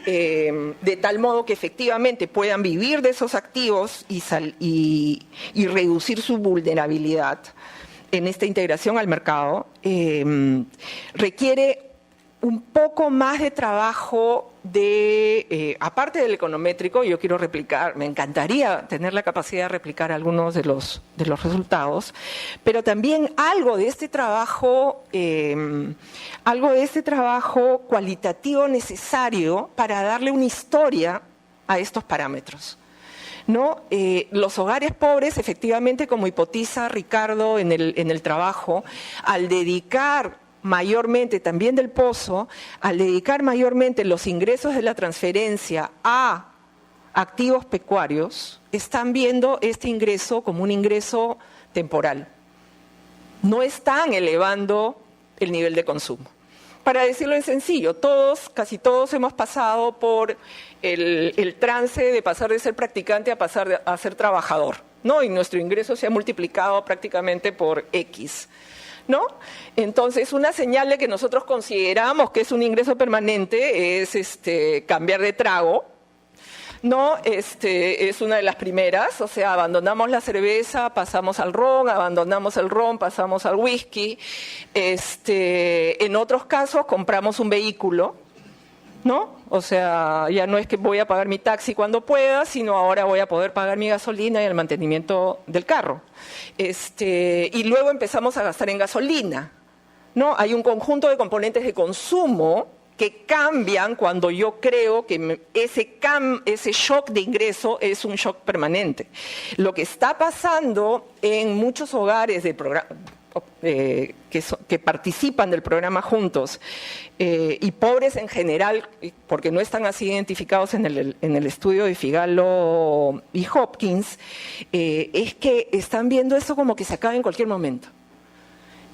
de tal modo que efectivamente puedan vivir de esos activos y reducir su vulnerabilidad en esta integración al mercado, requiere un poco más de trabajo aparte del econométrico. Yo quiero replicar, me encantaría tener la capacidad de replicar algunos de los resultados, pero también algo de este trabajo cualitativo necesario para darle una historia a estos parámetros, ¿no? Los hogares pobres, efectivamente, como hipotiza Ricardo en el trabajo, al dedicar mayormente, también del Pozo, al dedicar mayormente los ingresos de la transferencia a activos pecuarios, están viendo este ingreso como un ingreso temporal. No están elevando el nivel de consumo. Para decirlo en sencillo, casi todos hemos pasado por el trance de pasar de ser practicante a pasar a ser trabajador, ¿no? Y nuestro ingreso se ha multiplicado prácticamente por X, ¿no? Entonces, una señal de que nosotros consideramos que es un ingreso permanente es cambiar de trago, ¿no? Es una de las primeras, o sea, abandonamos la cerveza, pasamos al ron, abandonamos el ron, pasamos al whisky. En otros casos compramos un vehículo, ¿no? O sea, ya no es que voy a pagar mi taxi cuando pueda, sino ahora voy a poder pagar mi gasolina y el mantenimiento del carro. Y luego empezamos a gastar en gasolina, ¿no? Hay un conjunto de componentes de consumo que cambian cuando yo creo que ese shock de ingreso es un shock permanente. Lo que está pasando en muchos hogares del programa, que participan del programa Juntos, y pobres en general, porque no están así identificados en el estudio de Figalo y Hopkins, es que están viendo esto como que se acaba en cualquier momento.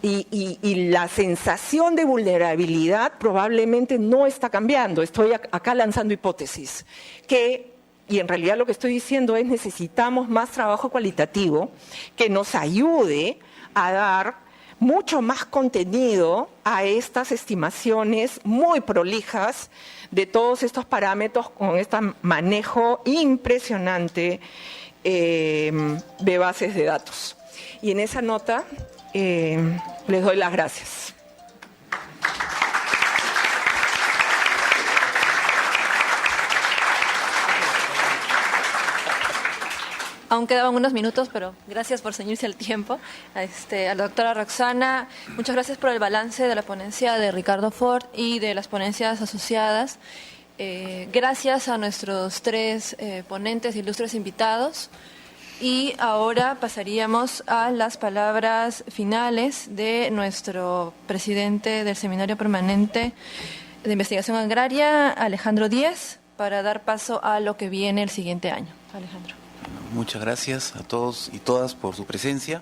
Y la sensación de vulnerabilidad probablemente no está cambiando. Estoy acá lanzando hipótesis y en realidad lo que estoy diciendo es necesitamos más trabajo cualitativo que nos ayude a dar mucho más contenido a estas estimaciones muy prolijas de todos estos parámetros con este manejo impresionante de bases de datos. Y en esa nota les doy las gracias. Aún quedaban unos minutos, pero gracias por ceñirse al tiempo. A la doctora Roxana, muchas gracias por el balance de la ponencia de Ricardo Ford y de las ponencias asociadas. Gracias a nuestros tres ponentes, ilustres invitados. Y ahora pasaríamos a las palabras finales de nuestro presidente del Seminario Permanente de Investigación Agraria, Alejandro Díez, para dar paso a lo que viene el siguiente año. Alejandro. Muchas gracias a todos y todas por su presencia.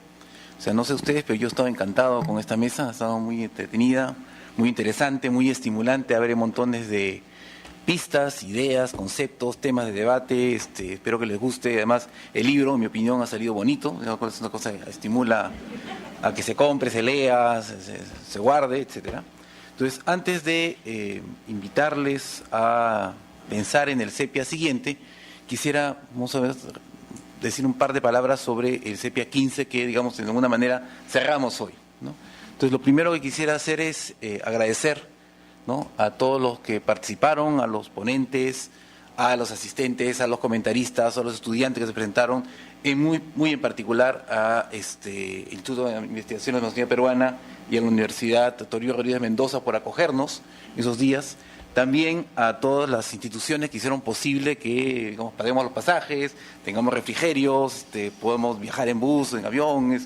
O sea, no sé ustedes, pero yo he estado encantado con esta mesa, ha estado muy entretenida, muy interesante, muy estimulante, haber montones de pistas, ideas, conceptos, temas de debate. Espero que les guste. Además, el libro, en mi opinión, ha salido bonito. Es una cosa que estimula a que se compre, se lea, se guarde, etcétera. Entonces, antes de invitarles a pensar en el CEPIA siguiente, quisiera, vamos a ver, decir un par de palabras sobre el CEPIA 15 que, digamos, de alguna manera cerramos hoy, ¿no? Entonces, lo primero que quisiera hacer es agradecer, ¿no?, a todos los que participaron, a los ponentes, a los asistentes, a los comentaristas, a los estudiantes que se presentaron, muy en particular a Instituto de Investigaciones de la Universidad Peruana y a la Universidad Toribio Rodríguez Mendoza por acogernos esos días. También a todas las instituciones que hicieron posible que, digamos, paguemos los pasajes, tengamos refrigerios, podemos viajar en bus, en avión,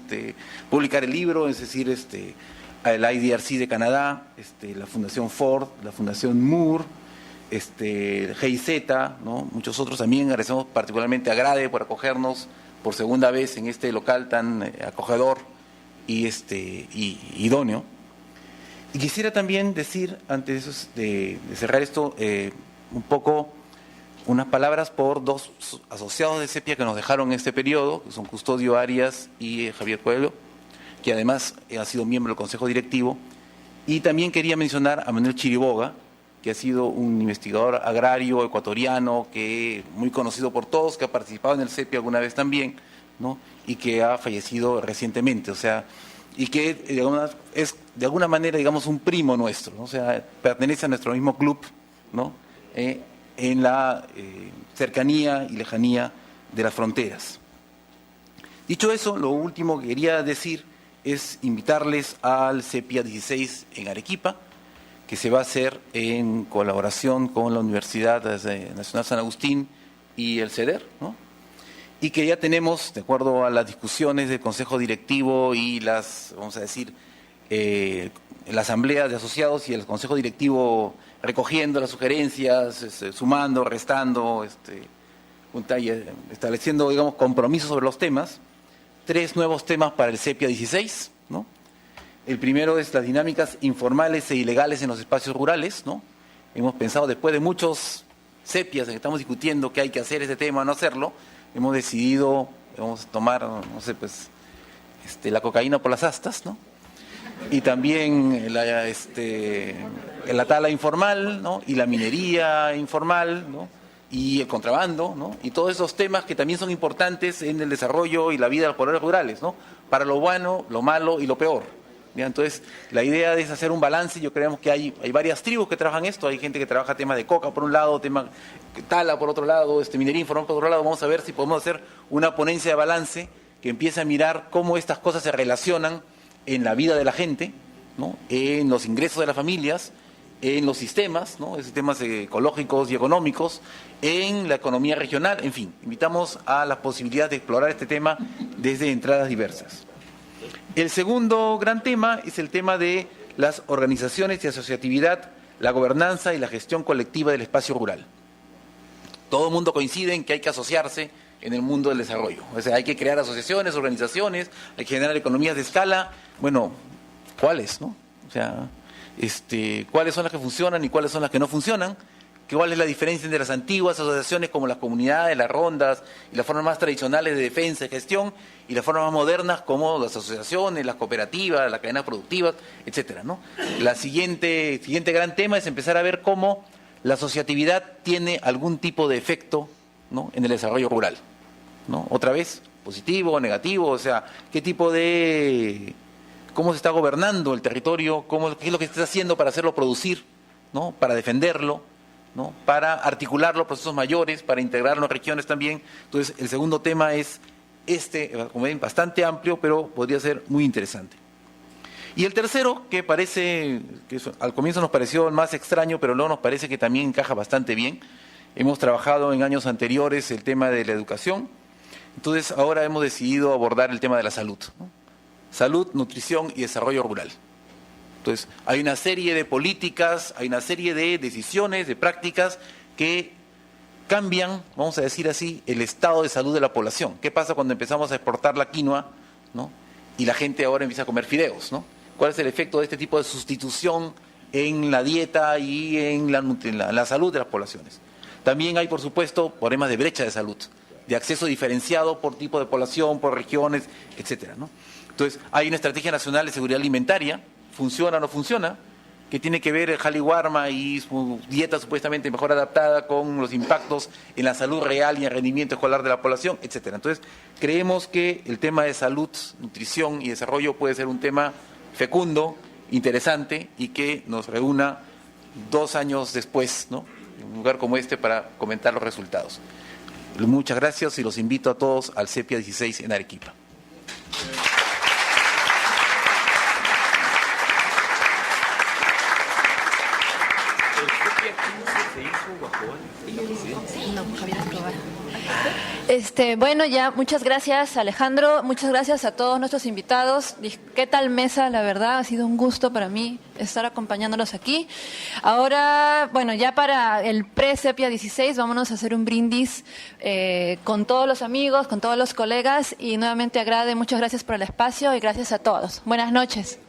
publicar el libro, es decir, el IDRC de Canadá, la Fundación Ford, la Fundación Moore, GIZ, ¿no? Muchos otros también. Agradecemos particularmente a Grade por acogernos por segunda vez en este local tan acogedor y idóneo. Y quisiera también decir, antes de cerrar esto, un poco unas palabras por dos asociados de Sepia que nos dejaron en este periodo, que son Custodio Arias y Javier Pueblo, que además ha sido miembro del Consejo Directivo. Y también quería mencionar a Manuel Chiriboga, que ha sido un investigador agrario ecuatoriano, que muy conocido por todos, que ha participado en el Sepia alguna vez también, ¿no? Y que ha fallecido recientemente, o sea, y que es de alguna manera, digamos, un primo nuestro, ¿no? O sea, pertenece a nuestro mismo club, ¿no? En la cercanía y lejanía de las fronteras. Dicho eso, lo último que quería decir es invitarles al Sepia 16 en Arequipa, que se va a hacer en colaboración con la Universidad Nacional San Agustín y el CEDER, ¿no? Y que ya tenemos, de acuerdo a las discusiones del Consejo Directivo y las, vamos a decir, la Asamblea de Asociados y el Consejo Directivo recogiendo las sugerencias, sumando, restando, estableciendo, digamos, compromisos sobre los temas, 3 nuevos temas para el Sepia 16, ¿no? El primero es las dinámicas informales e ilegales en los espacios rurales, ¿no? Hemos pensado, después de muchos sepias en que estamos discutiendo qué hay que hacer ese tema o no hacerlo, hemos decidido, vamos a tomar, no sé, pues, la cocaína por las astas, ¿no? Y también la tala informal, ¿no? Y la minería informal, ¿no? Y el contrabando, ¿no? Y todos esos temas que también son importantes en el desarrollo y la vida de los pueblos rurales, ¿no? Para lo bueno, lo malo y lo peor. ¿Ya? Entonces, la idea es hacer un balance. Yo creemos que hay varias tribus que trabajan esto. Hay gente que trabaja temas de coca por un lado, temas tala por otro lado, minería informal por otro lado. Vamos a ver si podemos hacer una ponencia de balance que empiece a mirar cómo estas cosas se relacionan en la vida de la gente, ¿no? En los ingresos de las familias, en los sistemas, ¿no? Sistemas ecológicos y económicos, en la economía regional, en fin. Invitamos a la posibilidad de explorar este tema desde entradas diversas. El segundo gran tema es el tema de las organizaciones de asociatividad, la gobernanza y la gestión colectiva del espacio rural. Todo el mundo coincide en que hay que asociarse en el mundo del desarrollo. O sea, hay que crear asociaciones, organizaciones, hay que generar economías de escala. Bueno, ¿cuáles, no? O sea, ¿cuáles son las que funcionan y cuáles son las que no funcionan? ¿Cuál es la diferencia entre las antiguas asociaciones como las comunidades, las rondas y las formas más tradicionales de defensa y gestión y las formas más modernas como las asociaciones, las cooperativas, las cadenas productivas, etcétera, ¿no? La siguiente gran tema es empezar a ver cómo la asociatividad tiene algún tipo de efecto, ¿no? En el desarrollo rural, ¿no? Otra vez, positivo o negativo, o sea, qué tipo de... cómo se está gobernando el territorio, qué es lo que se está haciendo para hacerlo producir, ¿no? Para defenderlo, ¿no? Para articular los procesos mayores, para integrarlo en regiones también. Entonces, el segundo tema es como ven, bastante amplio, pero podría ser muy interesante. Y el tercero, que parece, al comienzo nos pareció el más extraño, pero luego nos parece que también encaja bastante bien. Hemos trabajado en años anteriores el tema de la educación, entonces ahora hemos decidido abordar el tema de la salud, ¿no? Salud, nutrición y desarrollo rural. Entonces, hay una serie de políticas, hay una serie de decisiones, de prácticas que cambian, vamos a decir así, el estado de salud de la población. ¿Qué pasa cuando empezamos a exportar la quinoa, ¿no? Y la gente ahora empieza a comer fideos, ¿no? ¿Cuál es el efecto de este tipo de sustitución en la dieta y en la salud de las poblaciones? También hay, por supuesto, problemas de brecha de salud, de acceso diferenciado por tipo de población, por regiones, etcétera, ¿no? Entonces, hay una estrategia nacional de seguridad alimentaria, funciona o no funciona, que tiene que ver el Jali Warma y su dieta supuestamente mejor adaptada con los impactos en la salud real y el rendimiento escolar de la población, etcétera. Entonces, creemos que el tema de salud, nutrición y desarrollo puede ser un tema fecundo, interesante y que nos reúna 2 años después, ¿no? En un lugar como este para comentar los resultados. Muchas gracias y los invito a todos al Sepia 16 en Arequipa. Bueno, ya muchas gracias Alejandro, muchas gracias a todos nuestros invitados. ¿Qué tal mesa? La verdad ha sido un gusto para mí estar acompañándolos aquí. Ahora, bueno, ya para el pre-Sepia 16 vámonos a hacer un brindis con todos los amigos, con todos los colegas y nuevamente muchas gracias por el espacio y gracias a todos. Buenas noches.